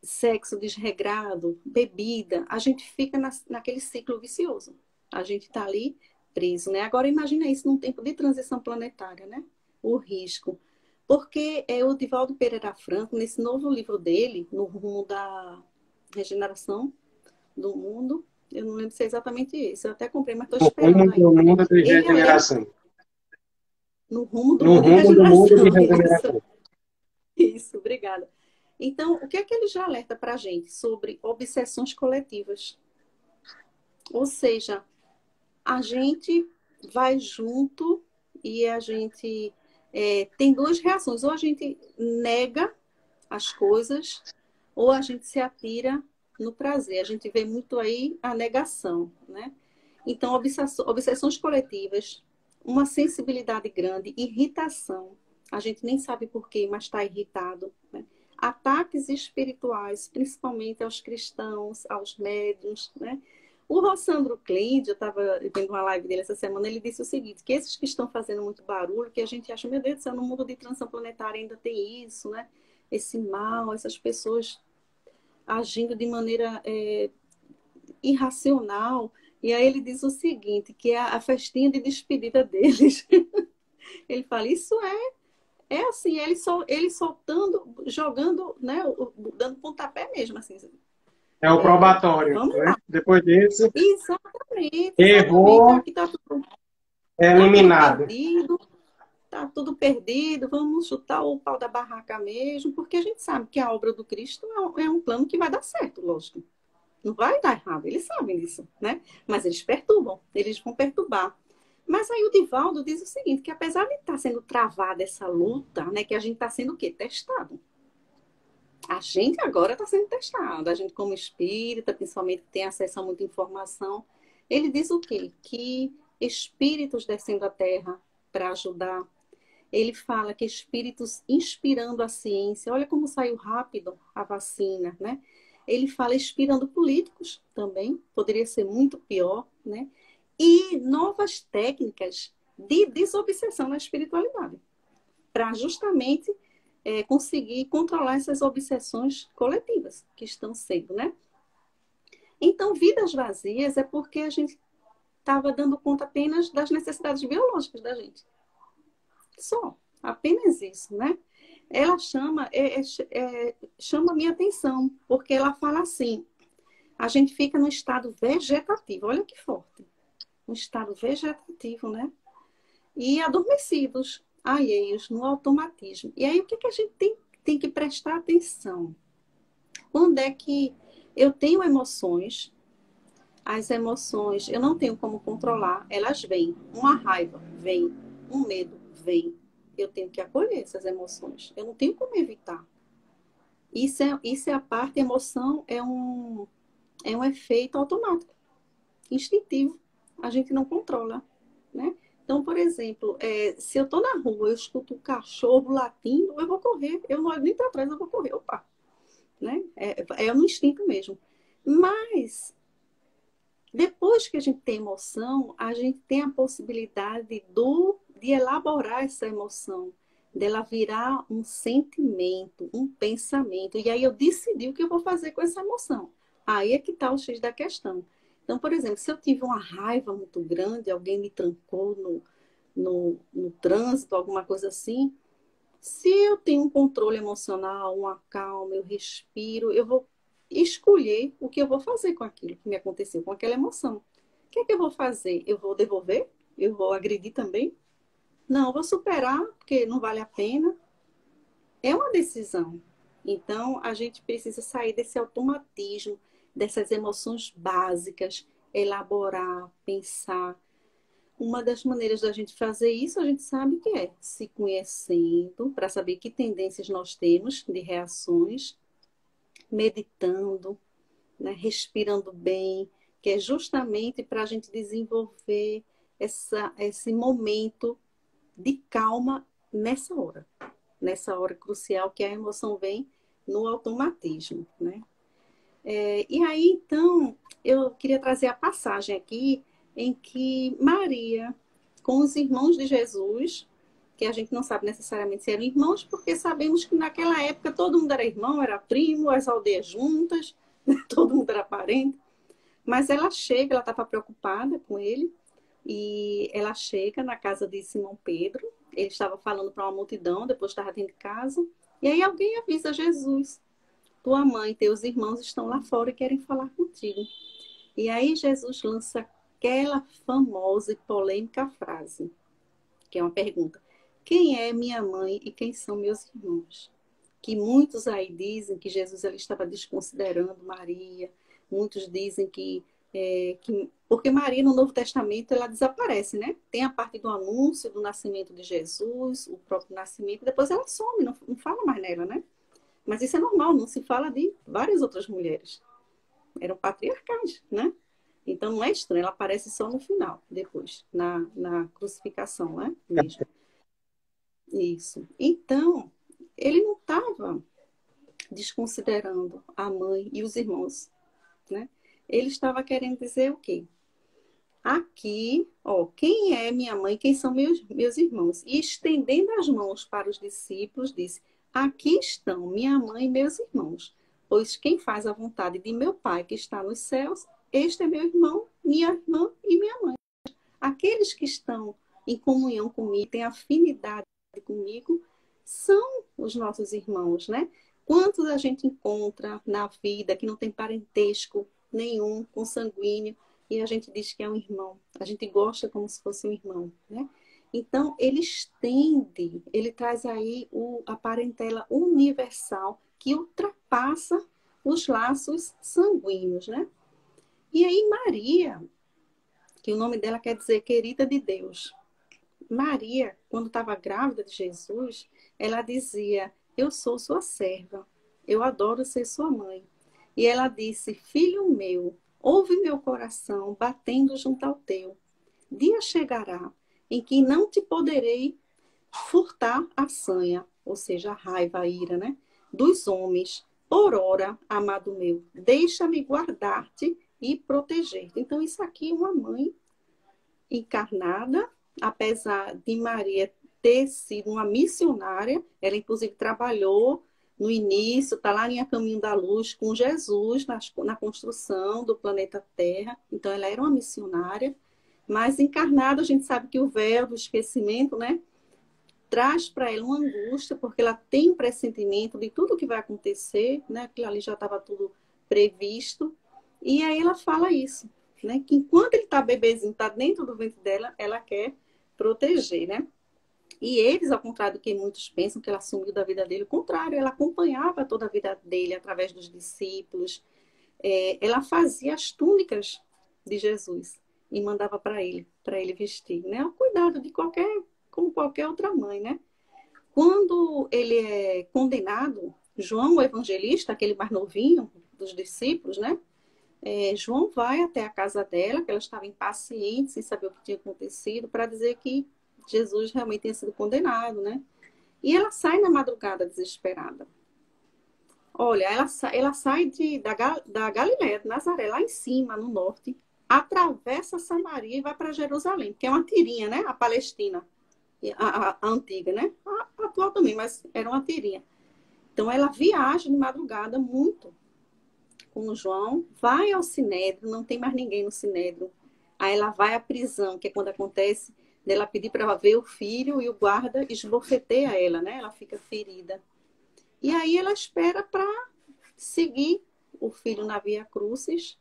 Sexo desregrado, bebida, a gente fica naquele ciclo vicioso. A gente está ali preso, né? Agora imagina isso num tempo de transição planetária, né? O risco. Porque o Divaldo Pereira Franco, nesse novo livro dele, No Rumo da Regeneração do Mundo, eu não lembro se é exatamente esse, eu até comprei, mas estou No rumo esperando do ainda. mundo de Ele alerta regeneração. no rumo do No mundo de rumo do mundo de regeneração. Isso, regeneração. isso, obrigada. Então, o que é que ele já alerta para a gente sobre obsessões coletivas? Ou seja, a gente vai junto e a gente tem duas reações. Ou a gente nega as coisas, ou a gente se atira no prazer. A gente vê muito aí a negação, né? Então, obsessões coletivas, uma sensibilidade grande, irritação. A gente nem sabe por quê, mas está irritado, né? Ataques espirituais, principalmente aos cristãos, aos médiuns, né? O Rossandro Cleide, eu estava vendo uma live dele essa semana, ele disse o seguinte, que esses que estão fazendo muito barulho, que a gente acha, meu Deus do céu, no mundo de transição planetária ainda tem isso, né? Esse mal, essas pessoas agindo de maneira irracional. E aí ele diz o seguinte, que é a festinha de despedida deles. Ele fala, isso é assim, ele soltando, jogando, né, dando pontapé mesmo, assim. É o probatório, Vamos né? lá. Depois desse, Exatamente, exatamente. errou, Aqui é tá tudo eliminado. perdido, tá tudo perdido, vamos chutar o pau da barraca mesmo, porque a gente sabe que a obra do Cristo é um plano que vai dar certo, lógico. Não vai dar errado, eles sabem disso, né? Mas eles perturbam, eles vão perturbar. Mas aí o Divaldo diz o seguinte, que apesar de estar sendo travada essa luta, né, que a gente está sendo o quê? Testado. A gente agora está sendo testado. A gente, como espírita, principalmente, que tem acesso a muita informação. Ele diz o quê? Que espíritos descendo à Terra para ajudar. Ele fala que espíritos inspirando a ciência. Olha como saiu rápido a vacina, né? Ele fala inspirando políticos também. Poderia ser muito pior, né? E novas técnicas de desobsessão na espiritualidade. Para justamente conseguir controlar essas obsessões coletivas que estão sendo, né? Então, vidas vazias é porque a gente estava dando conta apenas das necessidades biológicas da gente. Só, apenas isso, né? Ela chama a minha atenção, porque ela fala assim, a gente fica no estado vegetativo, olha que forte, um estado vegetativo, né? E adormecidos, alheios, no automatismo. E aí, o que, que a gente tem que prestar atenção? Quando é que eu tenho emoções, as emoções eu não tenho como controlar, elas vêm. Uma raiva vem, um medo vem. Eu tenho que acolher essas emoções. Eu não tenho como evitar. Isso é a parte, emoção é um efeito automático, instintivo. A gente não controla, né? Então, por exemplo, se eu estou na rua, eu escuto um cachorro latindo, eu vou correr. Eu não olho nem para trás, eu vou correr. Opa! Né? É no instinto mesmo. Mas, depois que a gente tem emoção, a gente tem a possibilidade de elaborar essa emoção, dela virar um sentimento, um pensamento. E aí eu decidi o que eu vou fazer com essa emoção. Aí é que está o X da questão. Então, por exemplo, se eu tive uma raiva muito grande, alguém me trancou no trânsito, alguma coisa assim, se eu tenho um controle emocional, uma calma, eu respiro, eu vou escolher o que eu vou fazer com aquilo que me aconteceu, com aquela emoção. O que é que eu vou fazer? Eu vou devolver? Eu vou agredir também? Não, eu vou superar, porque não vale a pena. É uma decisão. Então, a gente precisa sair desse automatismo, dessas emoções básicas, elaborar, pensar. Uma das maneiras da gente fazer isso, a gente sabe que é se conhecendo, para saber que tendências nós temos de reações, meditando, né, respirando bem, que é justamente para a gente desenvolver esse momento de calma nessa hora crucial que a emoção vem no automatismo, né? E aí, então, eu queria trazer a passagem aqui em que Maria, com os irmãos de Jesus, que a gente não sabe necessariamente se eram irmãos, porque sabemos que naquela época todo mundo era irmão, era primo, as aldeias juntas, todo mundo era parente. Mas ela chega, ela estava preocupada com ele, e ela chega na casa de Simão Pedro. Ele estava falando para uma multidão, depois estava dentro de casa, e aí alguém avisa Jesus: tua mãe e teus irmãos estão lá fora e querem falar contigo. E aí Jesus lança aquela famosa e polêmica frase, que é uma pergunta: quem é minha mãe e quem são meus irmãos? Que muitos aí dizem que Jesus ele estava desconsiderando Maria, muitos dizem porque Maria no Novo Testamento ela desaparece, né? Tem a parte do anúncio do nascimento de Jesus, o próprio nascimento, depois ela some, não fala mais nela, né? Mas isso é normal, não se fala de várias outras mulheres. Eram patriarcais, né? Então não é estranho, ela aparece só no final, depois, na crucificação, né? Mesmo. Isso. Então, ele não estava desconsiderando a mãe e os irmãos, né? Ele estava querendo dizer o quê? Aqui, ó, quem é minha mãe, quem são meus irmãos? E estendendo as mãos para os discípulos, disse: aqui estão minha mãe e meus irmãos, pois quem faz a vontade de meu Pai que está nos céus, este é meu irmão, minha irmã e minha mãe. Aqueles que estão em comunhão comigo, têm afinidade comigo, são os nossos irmãos, né? Quantos a gente encontra na vida que não tem parentesco nenhum, consanguíneo, e a gente diz que é um irmão. A gente gosta como se fosse um irmão, né? Então, ele estende, ele traz aí a parentela universal que ultrapassa os laços sanguíneos, né? E aí, Maria, que o nome dela quer dizer querida de Deus. Maria, quando estava grávida de Jesus, ela dizia: eu sou sua serva, eu adoro ser sua mãe. E ela disse: filho meu, ouve meu coração batendo junto ao teu. Dia chegará em que não te poderei furtar a sanha, ou seja, a raiva, a ira, né? Dos homens. Por ora, amado meu, deixa-me guardar-te e proteger-te. Então, isso aqui é uma mãe encarnada, apesar de Maria ter sido uma missionária, ela inclusive trabalhou no início, está lá em A Caminho da Luz, com Jesus na construção do planeta Terra. Então, ela era uma missionária, mas encarnada, a gente sabe que o véu do esquecimento, né, traz para ela uma angústia, porque ela tem pressentimento de tudo que vai acontecer, né, aquilo ali já estava tudo previsto, e aí ela fala isso, né, que enquanto ele está bebezinho, está dentro do ventre dela, ela quer proteger, né? E eles, ao contrário do que muitos pensam, que ela sumiu da vida dele, o contrário, ela acompanhava toda a vida dele através dos discípulos. Ela fazia as túnicas de Jesus e mandava para ele vestir, né? O cuidado de como qualquer outra mãe, né? Quando ele é condenado, João, o evangelista, aquele mais novinho dos discípulos, né? João vai até a casa dela, que ela estava impaciente, sem saber o que tinha acontecido, para dizer que Jesus realmente tinha sido condenado, né? E ela sai na madrugada desesperada. Olha, ela sai da Galiléia, de Nazaré, lá em cima, no norte, atravessa Samaria e vai para Jerusalém, que é uma tirinha, né? A Palestina, a antiga, né? A atual também, mas era uma tirinha. Então, ela viaja de madrugada muito com o João, vai ao Sinédrio, não tem mais ninguém no Sinédrio. Aí ela vai à prisão, que é quando acontece dela pedir para ver o filho e o guarda esbofeteia ela, né? Ela fica ferida. E aí ela espera para seguir o filho na Via Crucis,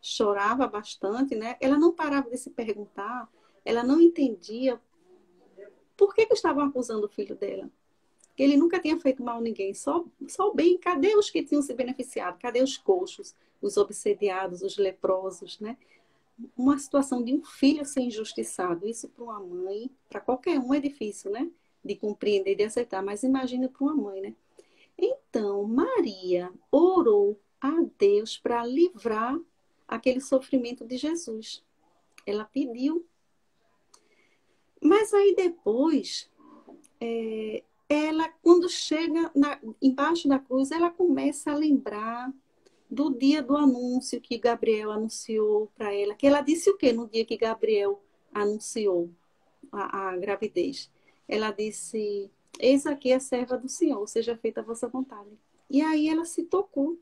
chorava bastante, né? Ela não parava de se perguntar, ela não entendia por que estavam acusando o filho dela. Que ele nunca tinha feito mal a ninguém, só o bem. Cadê os que tinham se beneficiado? Cadê os coxos, os obsediados, os leprosos, né? Uma situação de um filho ser injustiçado. Isso para uma mãe, para qualquer um é difícil, né? De compreender, de aceitar, mas imagina para uma mãe, né? Então, Maria orou a Deus para livrar aquele sofrimento de Jesus. Ela pediu. Mas aí depois, ela, quando chega embaixo da cruz, ela começa a lembrar do dia do anúncio que Gabriel anunciou para ela. Que ela disse o quê no dia que Gabriel anunciou a gravidez? Ela disse: eis aqui a serva do Senhor, seja feita a vossa vontade. E aí ela se tocou.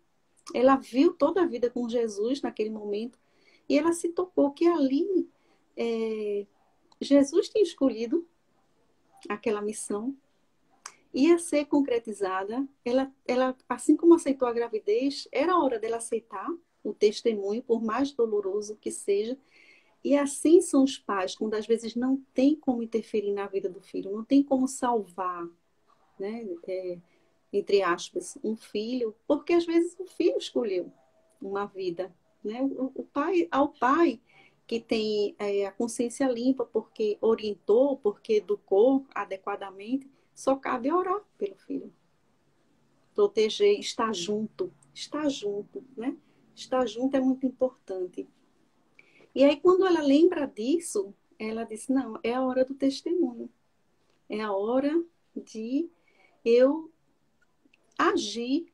Ela viu toda a vida com Jesus naquele momento. E ela se tocou que ali Jesus tinha escolhido aquela missão. Ia ser concretizada. Ela, assim como aceitou a gravidez, era a hora dela aceitar o testemunho, por mais doloroso que seja. E assim são os pais, quando às vezes não tem como interferir na vida do filho, não tem como salvar, né? Entre aspas, um filho, porque às vezes o filho escolheu uma vida, né? Ao pai que tem a consciência limpa, porque orientou, porque educou adequadamente, só cabe orar pelo filho, proteger, estar junto, né? Estar junto é muito importante. E aí, quando ela lembra disso, ela diz: não, é a hora do testemunho, é a hora de eu agir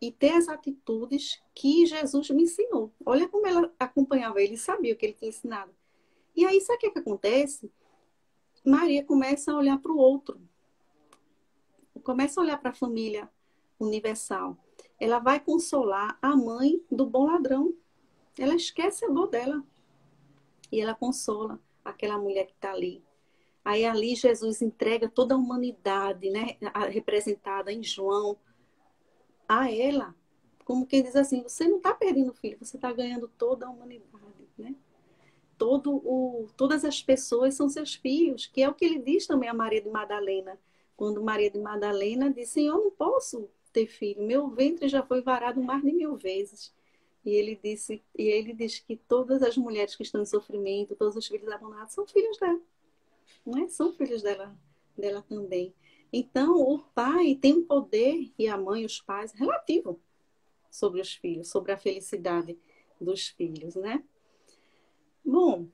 e ter as atitudes que Jesus me ensinou. Olha como ela acompanhava ele, sabia o que ele tinha ensinado. E aí, sabe o que acontece? Maria começa a olhar para o outro, começa a olhar para a família universal. Ela vai consolar a mãe do bom ladrão. Ela esquece a dor dela e ela consola aquela mulher que está ali. Aí ali Jesus entrega toda a humanidade, né, representada em João, a ela, como quem diz assim: você não está perdendo o filho, você está ganhando toda a humanidade, né? Todas as pessoas são seus filhos, que é o que ele diz também a Maria de Madalena. Quando Maria de Madalena diz: Senhor, eu não posso ter filho, meu ventre já foi varado mais de 1000 vezes. E ele diz que todas as mulheres que estão em sofrimento, todos os filhos abandonados, são filhos dela, não é? São filhos dela também. Então, o pai tem um poder, e a mãe, os pais, relativo sobre os filhos, sobre a felicidade dos filhos, né? Bom,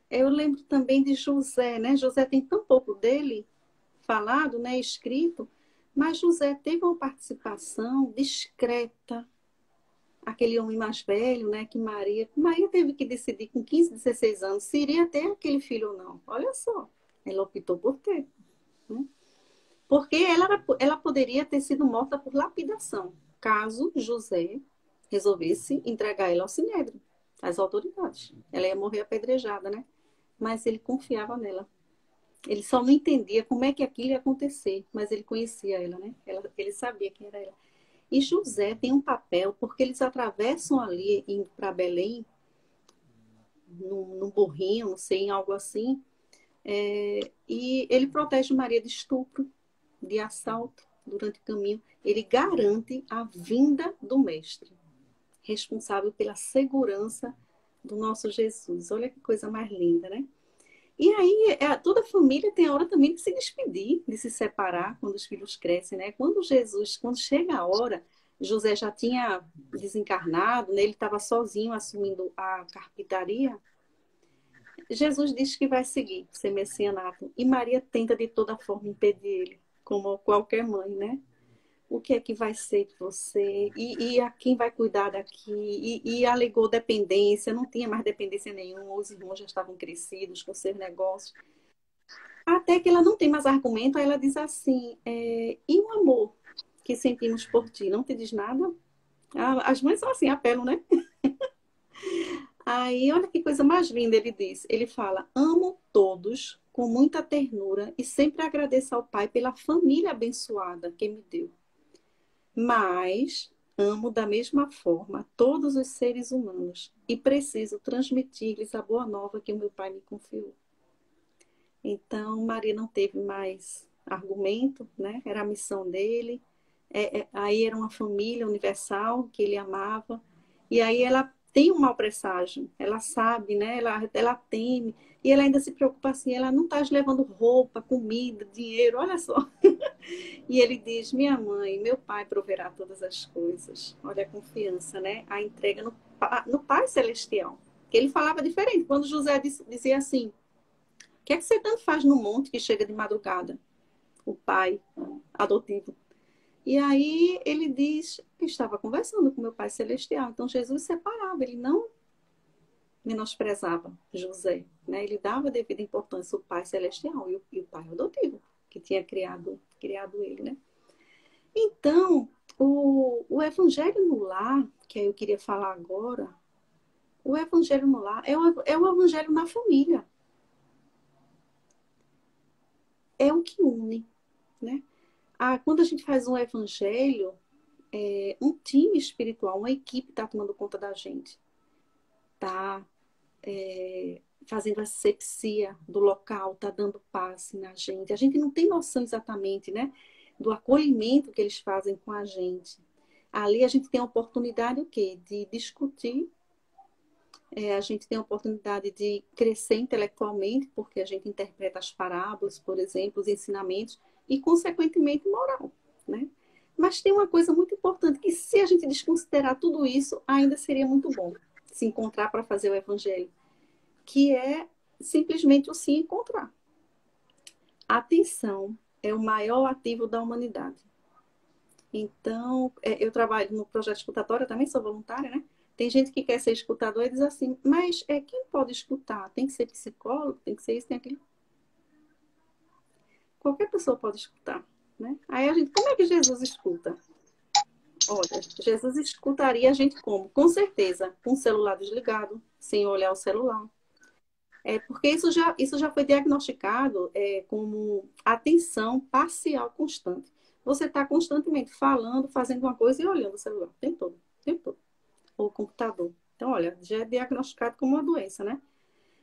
eu lembro também de José, né? José tem tão pouco dele falado, né, escrito, mas José teve uma participação discreta, aquele homem mais velho, né, que Maria teve que decidir com 15, 16 anos se iria ter aquele filho ou não. Olha só, ela optou por ter, né? Porque ela poderia ter sido morta por lapidação, caso José resolvesse entregar ela ao sinédrio, às autoridades. Ela ia morrer apedrejada, né? Mas ele confiava nela. Ele só não entendia como é que aquilo ia acontecer, mas ele conhecia ela, né? Ele sabia quem era ela. E José tem um papel, porque eles atravessam ali, indo para Belém, num burrinho, não sei, em algo assim, e ele protege Maria de estupro, de assalto durante o caminho. Ele garante a vinda do Mestre, responsável pela segurança do nosso Jesus. Olha que coisa mais linda, né? E aí, toda a família tem a hora também de se despedir, de se separar quando os filhos crescem, né? Quando chega a hora, José já tinha desencarnado, né? Ele estava sozinho assumindo a carpintaria. Jesus diz que vai seguir, ser messianato. E Maria tenta de toda forma impedir ele, como qualquer mãe, né? O que é que vai ser de você? E a quem vai cuidar daqui? E alegou dependência, não tinha mais dependência nenhuma, os irmãos já estavam crescidos com seus negócios. Até que ela não tem mais argumento, aí ela diz assim: e o amor que sentimos por ti, não te diz nada? As mães são assim, apelam, né? Aí, olha que coisa mais linda ele diz. Ele fala: amo todos com muita ternura e sempre agradeço ao Pai pela família abençoada que me deu. Mas amo da mesma forma todos os seres humanos e preciso transmitir-lhes a boa nova que o meu Pai me confiou. Então, Maria não teve mais argumento, né? Era a missão dele. Aí era uma família universal que ele amava. E aí ela tem um mau presságio. Ela sabe, né? Ela teme. E ela ainda se preocupa assim. Ela não está levando roupa, comida, dinheiro. Olha só. E ele diz: minha mãe, meu pai proverá todas as coisas. Olha a confiança, né? A entrega no Pai Celestial. Que ele falava diferente. Quando José dizia assim: o que é que você tanto faz no monte que chega de madrugada? O pai adotivo. E aí ele diz que estava conversando com meu pai celestial. Então Jesus separava, ele não menosprezava José, né? Ele dava devida importância ao pai celestial e o pai adotivo, que tinha criado ele, né? Então, o evangelho no lar, que eu queria falar agora, o evangelho no lar é o evangelho na família. É o que une, né? Quando a gente faz um evangelho, um time espiritual, uma equipe está tomando conta da gente. Está fazendo asepsia do local, está dando passe na gente. A gente não tem noção exatamente, né, do acolhimento que eles fazem com a gente. Ali a gente tem a oportunidade o quê? De discutir, a gente tem a oportunidade de crescer intelectualmente, porque a gente interpreta as parábolas, por exemplo, os ensinamentos, e, consequentemente, moral, né? Mas tem uma coisa muito importante, que se a gente desconsiderar tudo isso, ainda seria muito bom se encontrar para fazer o evangelho, que é simplesmente o se encontrar. A atenção é o maior ativo da humanidade. Então, eu trabalho no projeto escutatório, também sou voluntária, né? Tem gente que quer ser escutador e diz assim, mas quem pode escutar? Tem que ser psicólogo, tem que ser isso, tem aquilo. Qualquer pessoa pode escutar, né? Aí a gente, como é que Jesus escuta? Olha, Jesus escutaria a gente como? Com certeza, com o celular desligado, sem olhar o celular. Porque isso já foi diagnosticado como atenção parcial constante. Você está constantemente falando, fazendo uma coisa e olhando o celular, o tempo todo. Ou o computador. Então, olha, já é diagnosticado como uma doença, né?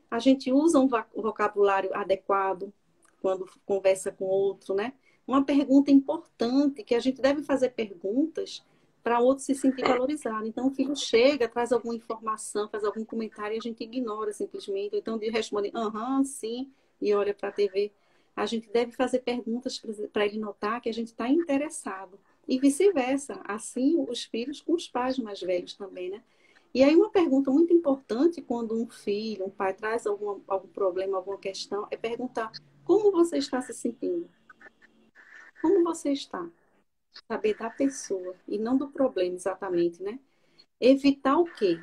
A gente usa um vocabulário adequado quando conversa com outro, né? Uma pergunta importante, que a gente deve fazer perguntas para o outro se sentir valorizado. Então, o filho chega, traz alguma informação, faz algum comentário e a gente ignora simplesmente. Ou então, ele responde, aham, sim, e olha para a TV. A gente deve fazer perguntas para ele notar que a gente está interessado. E vice-versa. Assim, os filhos com os pais mais velhos também, né? E aí, uma pergunta muito importante quando um filho, um pai traz algum problema, alguma questão, é perguntar como você está se sentindo? Como você está? Saber da pessoa e não do problema exatamente, né? Evitar o quê?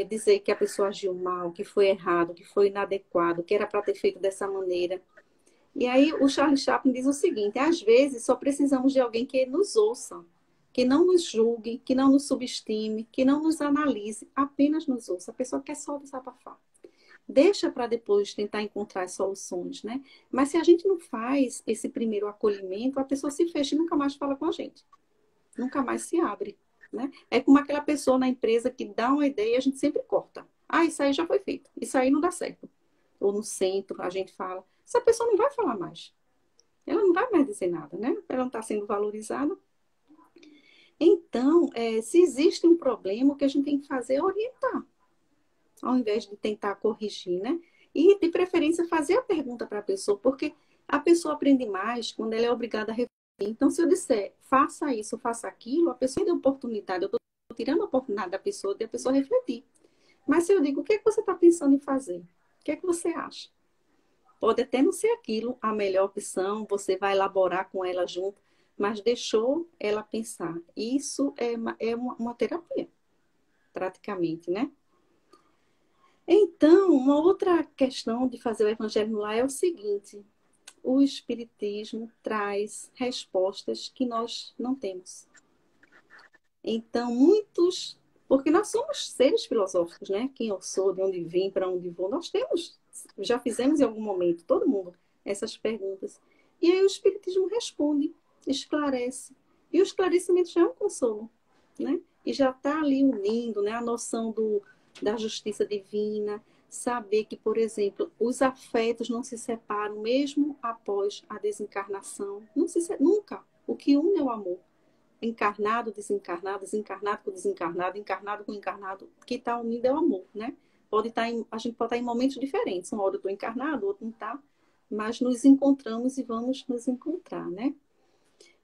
Dizer que a pessoa agiu mal, que foi errado, que foi inadequado, que era para ter feito dessa maneira. E aí o Charles Chaplin diz o seguinte: às vezes só precisamos de alguém que nos ouça, que não nos julgue, que não nos subestime, que não nos analise, apenas nos ouça. A pessoa quer só desabafar. Deixa para depois tentar encontrar soluções, né? Mas se a gente não faz esse primeiro acolhimento, a pessoa se fecha e nunca mais fala com a gente. Nunca mais se abre, né? É como aquela pessoa na empresa que dá uma ideia e a gente sempre corta. Ah, isso aí já foi feito. Isso aí não dá certo. Ou no centro a gente fala. Essa pessoa não vai falar mais. Ela não vai mais dizer nada, né? Ela não está sendo valorizada. Então, se existe um problema, o que a gente tem que fazer é orientar, ao invés de tentar corrigir, né? E, de preferência, fazer a pergunta para a pessoa, porque a pessoa aprende mais quando ela é obrigada a refletir. Então, se eu disser, faça isso, faça aquilo, a pessoa tem a oportunidade, eu estou tirando a oportunidade da pessoa, de a pessoa refletir. Mas se eu digo, o que é que você está pensando em fazer? O que é que você acha? Pode até não ser aquilo a melhor opção, você vai elaborar com ela junto, mas deixou ela pensar. Isso é uma terapia, praticamente, né? Então, uma outra questão de fazer o evangelho no lar é o seguinte: o Espiritismo traz respostas que nós não temos. Então, muitos. Porque nós somos seres filosóficos, né? Quem eu sou, de onde vim, para onde vou, nós temos, já fizemos em algum momento, todo mundo, essas perguntas. E aí o Espiritismo responde, esclarece. E o esclarecimento já é um consolo, né? E já está ali unindo, né, a noção da justiça divina, saber que, por exemplo, os afetos não se separam mesmo após a desencarnação. Não se, nunca. O que une é o amor. Encarnado, desencarnado, desencarnado com desencarnado, encarnado com encarnado, que está unido é o amor, né? A gente pode estar em momentos diferentes. Uma hora eu estou encarnado, outra não está, mas nos encontramos e vamos nos encontrar, né?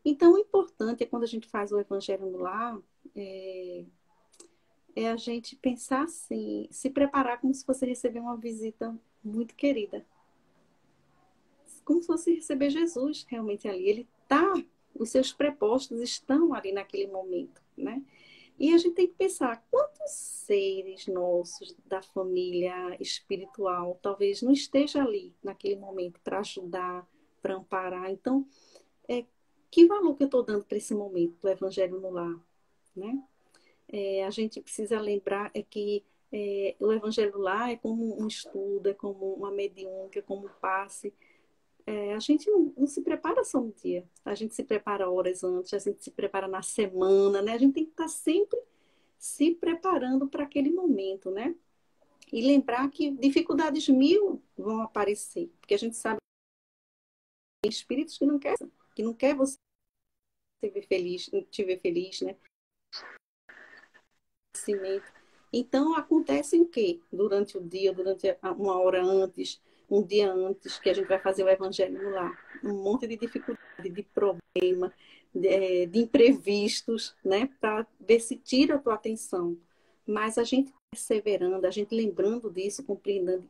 Então, o importante é quando a gente faz o Evangelho no Lar, é, é a gente pensar assim, se preparar como se fosse receber uma visita muito querida. Como se fosse receber Jesus realmente ali. Ele está, os seus prepostos estão ali naquele momento, né? E a gente tem que pensar quantos seres nossos da família espiritual talvez não esteja ali naquele momento para ajudar, para amparar. Então, que valor que eu estou dando para esse momento do Evangelho no Lar, né? A gente precisa lembrar que o Evangelho no Lar é como um estudo, é como uma mediúnica, é como um passe. A gente não se prepara só um dia, a gente se prepara horas antes, a gente se prepara na semana, né? A gente tem que estar sempre se preparando para aquele momento, né? E lembrar que dificuldades mil vão aparecer, porque a gente sabe que tem espíritos que não quer você te ver feliz, né? Então, acontece o quê? Durante o dia, durante uma hora antes, um dia antes, que a gente vai fazer o evangelho no lar. Um monte de dificuldade, de problema, de imprevistos, né? Para ver se tira a tua atenção. Mas a gente perseverando, a gente lembrando disso, compreendendo,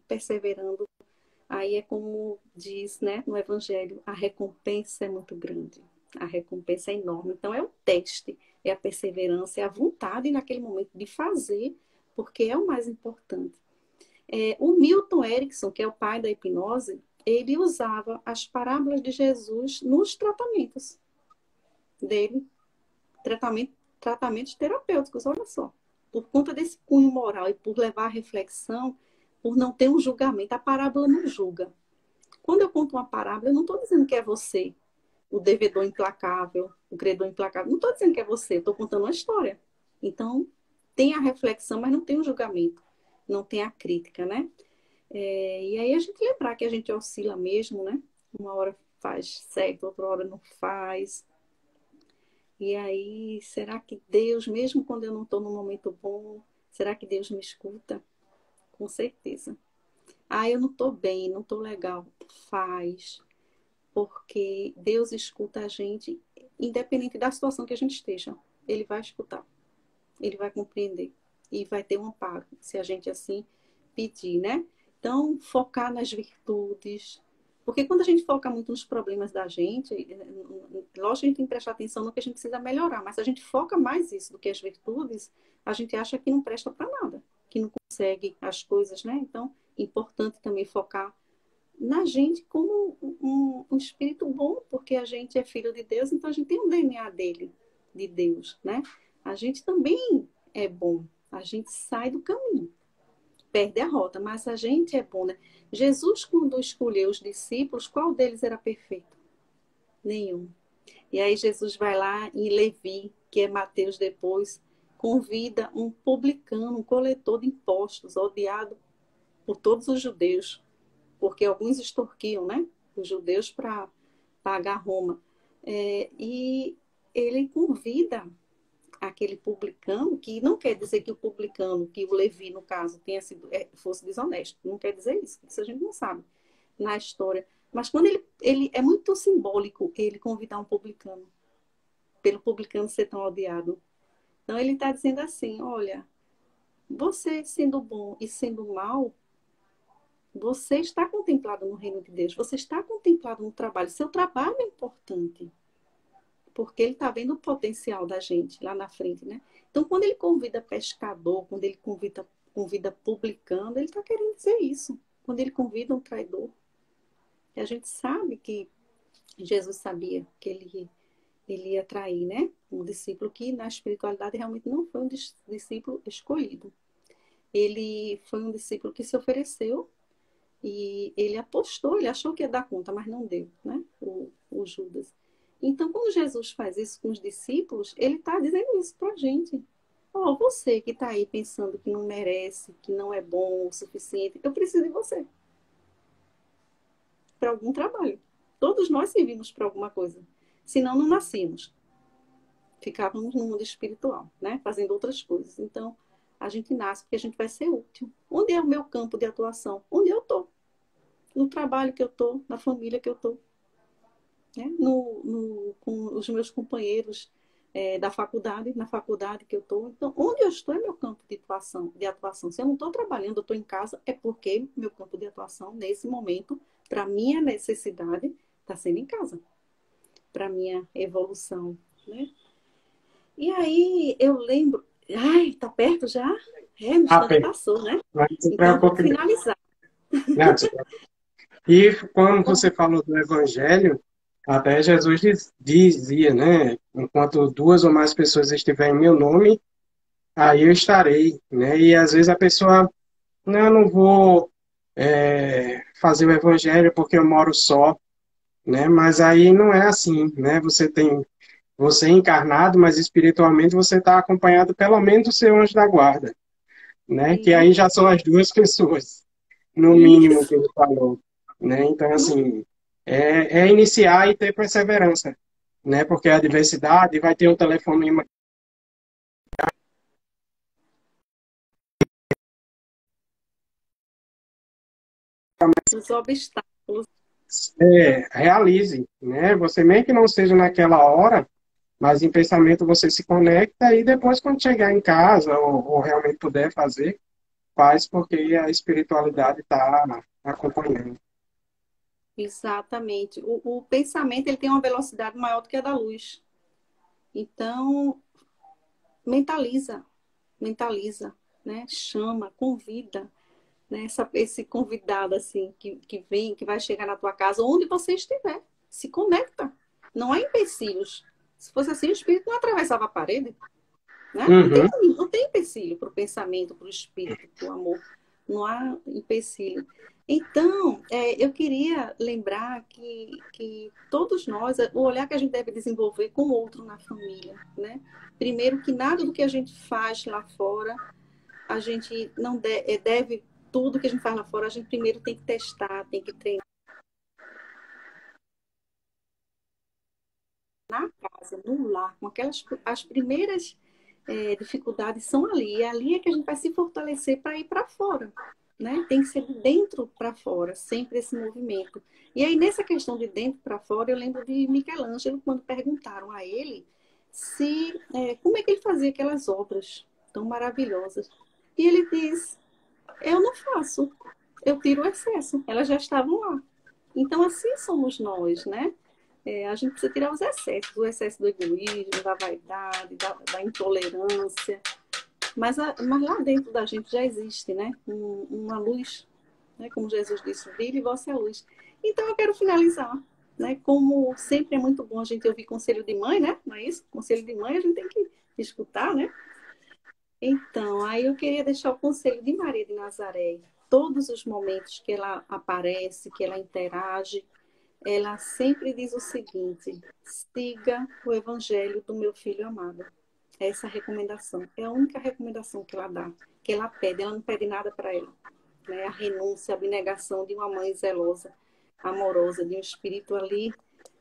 perseverando, aí é como diz, né, no evangelho, a recompensa é muito grande. A recompensa é enorme. Então, é o teste, é a perseverança, é a vontade naquele momento de fazer, porque é o mais importante. O Milton Erickson, que é o pai da hipnose, ele usava as parábolas de Jesus nos tratamentos dele, tratamentos terapêuticos, olha só. Por conta desse cunho moral e por levar à reflexão, por não ter um julgamento, a parábola não julga. Quando eu conto uma parábola, eu não estou dizendo que é você, o devedor implacável, o credor implacável. Não estou dizendo que é você, estou contando uma história. Então, tem a reflexão, mas não tem o julgamento, não tem a crítica, né? E aí a gente lembrar que a gente oscila mesmo, né? Uma hora faz certo, outra hora não faz. E aí, será que Deus, mesmo quando eu não estou num momento bom, será que Deus me escuta? Com certeza. Ah, eu não estou bem, não estou legal. Faz, porque Deus escuta a gente, independente da situação que a gente esteja. Ele vai escutar, ele vai compreender e vai ter um amparo, se a gente assim pedir, né? Então, focar nas virtudes. Porque quando a gente foca muito nos problemas da gente, lógico que a gente tem que prestar atenção no que a gente precisa melhorar, mas se a gente foca mais isso do que as virtudes, a gente acha que não presta para nada, que não consegue as coisas, né? Então, importante também focar na gente como um espírito bom, porque a gente é filho de Deus, então a gente tem um DNA dele, de Deus, né? A gente também é bom, a gente sai do caminho, perde a rota, mas a gente é bom, né? Jesus, quando escolheu os discípulos, qual deles era perfeito? Nenhum. E aí Jesus vai lá em Levi, que é Mateus depois, convida um publicano, um coletor de impostos, odiado por todos os judeus, porque alguns extorquiam, né, os judeus para pagar Roma. E ele convida aquele publicano, que não quer dizer que o publicano, que o Levi, no caso, tenha sido, fosse desonesto. Não quer dizer isso a gente não sabe na história. Mas quando ele é muito simbólico ele convidar um publicano, pelo publicano ser tão odiado. Então ele está dizendo assim, olha, você sendo bom e sendo mal, você está contemplado no reino de Deus, você está contemplado no trabalho. Seu trabalho é importante, porque ele está vendo o potencial da gente lá na frente, né? Então, quando ele convida pescador, quando ele convida publicano, ele está querendo dizer isso. Quando ele convida um traidor, e a gente sabe que Jesus sabia que ele ia trair, né? Um discípulo que na espiritualidade realmente não foi um discípulo escolhido. Ele foi um discípulo que se ofereceu e ele apostou, ele achou que ia dar conta, mas não deu, né? O Judas. Então, quando Jesus faz isso com os discípulos, ele está dizendo isso para a gente. Ó, você que está aí pensando que não merece, que não é bom o suficiente, eu preciso de você para algum trabalho. Todos nós servimos para alguma coisa. Senão, não nascíamos. Ficávamos no mundo espiritual, né? Fazendo outras coisas. Então, a gente nasce porque a gente vai ser útil. Onde é o meu campo de atuação? Onde eu estou? No trabalho que eu estou, na família que eu estou, né? Com os meus companheiros da faculdade, na faculdade que eu estou. Então, onde eu estou é meu campo de atuação. Se eu não estou trabalhando, eu estou em casa, é porque meu campo de atuação, nesse momento, para minha necessidade, está sendo em casa, para minha evolução, né? E aí eu lembro, ai, tá perto já? É, o instante Apenas, passou, né? não se Então, vou preocupe, não. finalizar. Não se preocupe. E quando você falou do Evangelho, até Jesus dizia, né? Enquanto duas ou mais pessoas estiverem em meu nome, aí eu estarei, né? E às vezes a pessoa, não, eu não vou fazer o Evangelho porque eu moro só, né? Mas aí não é assim, né? Você é encarnado, mas espiritualmente você está acompanhado pelo menos do seu anjo da guarda, né? Que Sim, aí já são as duas pessoas, no mínimo que isso. ele falou, né? Então, assim, é iniciar e ter perseverança, né? Porque a diversidade vai ter um telefonema. Os obstáculos. Realize, né? Você mesmo que não seja naquela hora, mas em pensamento você se conecta e depois quando chegar em casa ou realmente puder fazer, faz porque a espiritualidade está acompanhando. Exatamente. O pensamento ele tem uma velocidade maior do que a da luz. Então, mentaliza, mentaliza, né? Chama, convida, né? Esse convidado assim que vem, que vai chegar na tua casa, onde você estiver, se conecta. Não há empecilhos. Se fosse assim, o espírito não atravessava a parede, né? Uhum. Não tem empecilho para o pensamento, para o espírito, para o amor. Não há empecilho. Então, eu queria lembrar que todos nós, o olhar que a gente deve desenvolver com o outro na família, né? Primeiro, que nada do que a gente faz lá fora, a gente não deve, tudo que a gente faz lá fora, a gente primeiro tem que testar, tem que treinar casa, no lar, com aquelas as primeiras dificuldades são ali. E ali é que a gente vai se fortalecer para ir para fora, né? Tem que ser de dentro para fora, sempre esse movimento. E aí, nessa questão de dentro para fora, eu lembro de Michelangelo, quando perguntaram a ele se como é que ele fazia aquelas obras tão maravilhosas. E ele diz, eu não faço, eu tiro o excesso, elas já estavam lá. Então, assim somos nós, né? A gente precisa tirar os excessos, o excesso do egoísmo, da vaidade, da intolerância. Mas lá dentro da gente já existe, né? Uma luz, né? Como Jesus disse, brilhe vossa luz. Então, eu quero finalizar, né? Como sempre é muito bom a gente ouvir conselho de mãe, né? Não é isso? Conselho de mãe a gente tem que escutar, né? Então, aí eu queria deixar o conselho de Maria de Nazaré. Todos os momentos que ela aparece, que ela interage, ela sempre diz o seguinte: siga o evangelho do meu filho amado. Essa recomendação é a única recomendação que ela dá, que ela pede. Ela não pede nada para ela, né? A renúncia, a abnegação de uma mãe zelosa, amorosa, de um espírito ali,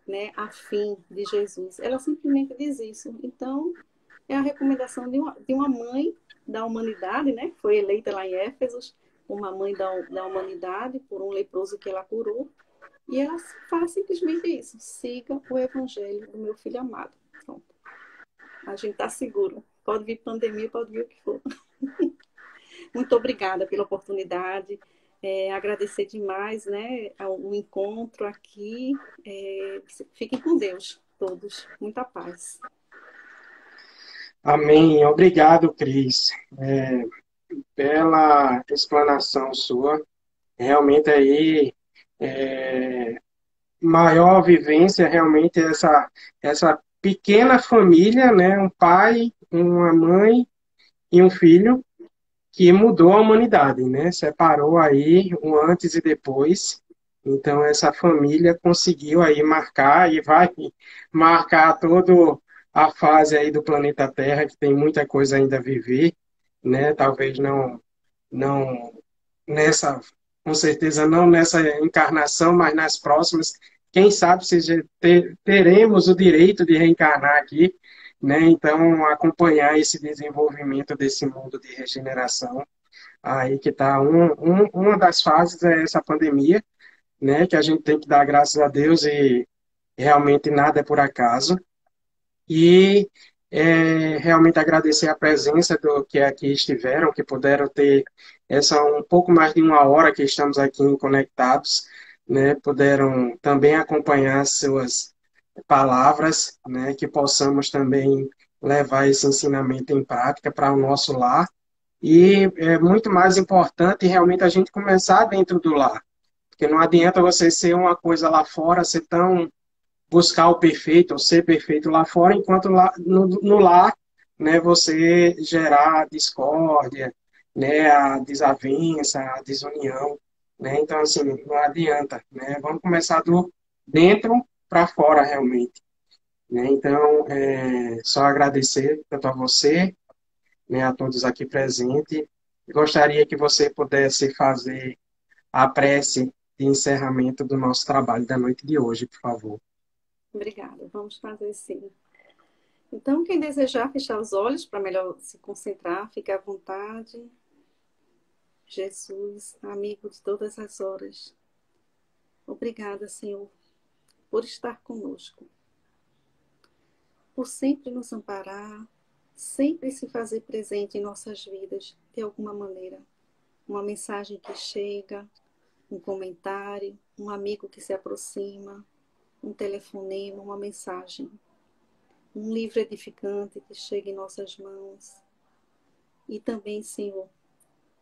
né, afim de Jesus. Ela simplesmente diz isso. Então, é a recomendação de uma mãe da humanidade, né? Foi eleita lá em Éfeso, uma mãe da humanidade por um leproso que ela curou. E ela faz simplesmente isso: siga o evangelho do meu filho amado. Pronto. A gente está seguro. Pode vir pandemia, pode vir o que for. Muito obrigada pela oportunidade. Agradecer demais, né, o encontro aqui. Fiquem com Deus, todos. Muita paz. Amém. Obrigado, Cris, pela explanação sua. Realmente aí, é, maior vivência realmente é essa pequena família, né? Um pai, uma mãe e um filho que mudou a humanidade, né? Separou aí um antes e depois. Então essa família conseguiu aí marcar e vai marcar toda a fase aí do planeta Terra, que tem muita coisa ainda a viver, né? Talvez não nessa, com certeza não nessa encarnação, mas nas próximas. Quem sabe se teremos o direito de reencarnar aqui, né? Então, acompanhar esse desenvolvimento desse mundo de regeneração. Aí que está uma das fases é essa pandemia, né? Que a gente tem que dar graças a Deus e realmente nada é por acaso. E realmente agradecer a presença do que aqui estiveram, que puderam ter essa um pouco mais de uma hora que estamos aqui conectados, né? Puderam também acompanhar suas palavras, né? Que possamos também levar esse ensinamento em prática para o nosso lar. E é muito mais importante realmente a gente começar dentro do lar, porque não adianta você ser uma coisa lá fora, ser tão buscar o perfeito, ou ser perfeito lá fora, enquanto lá, no lar, né, você gerar discórdia, né, a desavença, a desunião, né? Então, assim, não adianta, né? Vamos começar do dentro para fora, realmente, né? Então, só agradecer tanto a você, né, a todos aqui presentes. Gostaria que você pudesse fazer a prece de encerramento do nosso trabalho da noite de hoje, por favor. Obrigada. Vamos fazer sim. Então, quem desejar fechar os olhos para melhor se concentrar, fique à vontade. Jesus, amigo de todas as horas, obrigada, Senhor, por estar conosco, por sempre nos amparar, sempre se fazer presente em nossas vidas, de alguma maneira. Uma mensagem que chega, um comentário, um amigo que se aproxima, um telefonema, uma mensagem, um livro edificante que chega em nossas mãos. E também, Senhor,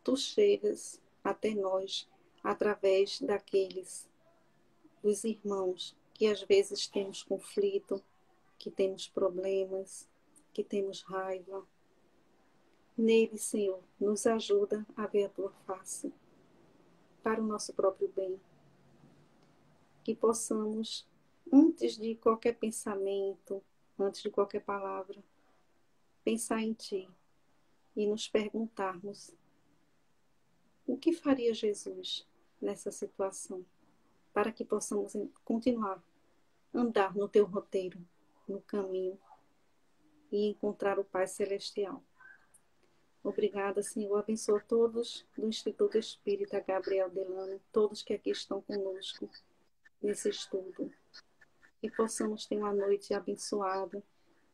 Tu chegas até nós através dos irmãos que às vezes temos conflito, que temos problemas, que temos raiva. Nele, Senhor, nos ajuda a ver a Tua face, para o nosso próprio bem. Que possamos, antes de qualquer pensamento, antes de qualquer palavra, pensar em Ti e nos perguntarmos: o que faria Jesus nessa situação? Para que possamos continuar a andar no Teu roteiro, no caminho e encontrar o Pai Celestial. Obrigada, Senhor. Abençoa todos do Instituto Espírita Gabriel Delano, todos que aqui estão conosco nesse estudo. E possamos ter uma noite abençoada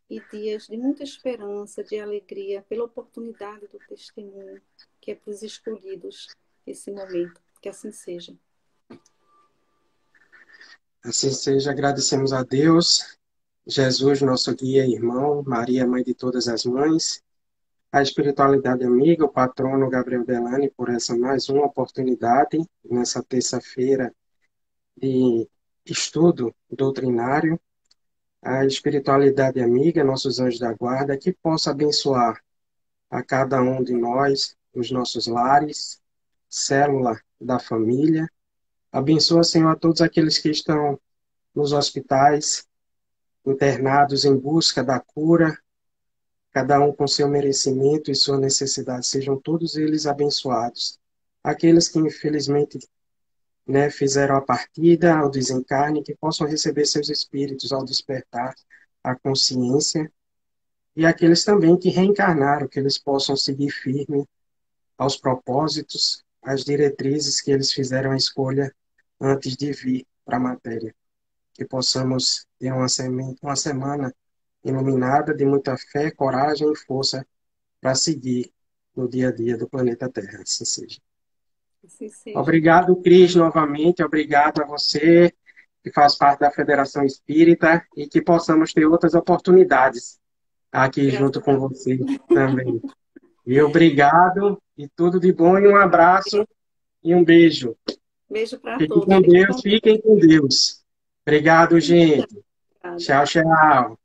e dias de muita esperança, de alegria, pela oportunidade do testemunho, que é para os escolhidos esse momento. Que assim seja. Assim seja, agradecemos a Deus, Jesus, nosso guia e irmão, Maria, mãe de todas as mães, a espiritualidade amiga, o patrono Gabriel Delane, por essa mais uma oportunidade, nessa terça-feira de estudo doutrinário, a espiritualidade amiga, nossos anjos da guarda, que possa abençoar a cada um de nós, os nossos lares, célula da família. Abençoa, Senhor, a todos aqueles que estão nos hospitais, internados em busca da cura, cada um com seu merecimento e sua necessidade. Sejam todos eles abençoados. Aqueles que, infelizmente, fizeram a partida ao desencarne, que possam receber seus espíritos ao despertar a consciência, e aqueles também que reencarnaram, que eles possam seguir firme aos propósitos, às diretrizes que eles fizeram a escolha antes de vir para a matéria. Que possamos ter uma semana iluminada de muita fé, coragem e força para seguir no dia a dia do planeta Terra. Assim seja. Assim seja. Obrigado, Cris, novamente. Obrigado a você, que faz parte da Federação Espírita, e que possamos ter outras oportunidades aqui Graças junto a com Deus. você também. E obrigado, e tudo de bom, e um abraço e um beijo. Beijo para Fiquem todos. com Fiquem Deus, com fiquem com Deus. Obrigado, gente. Deus. Tchau, tchau.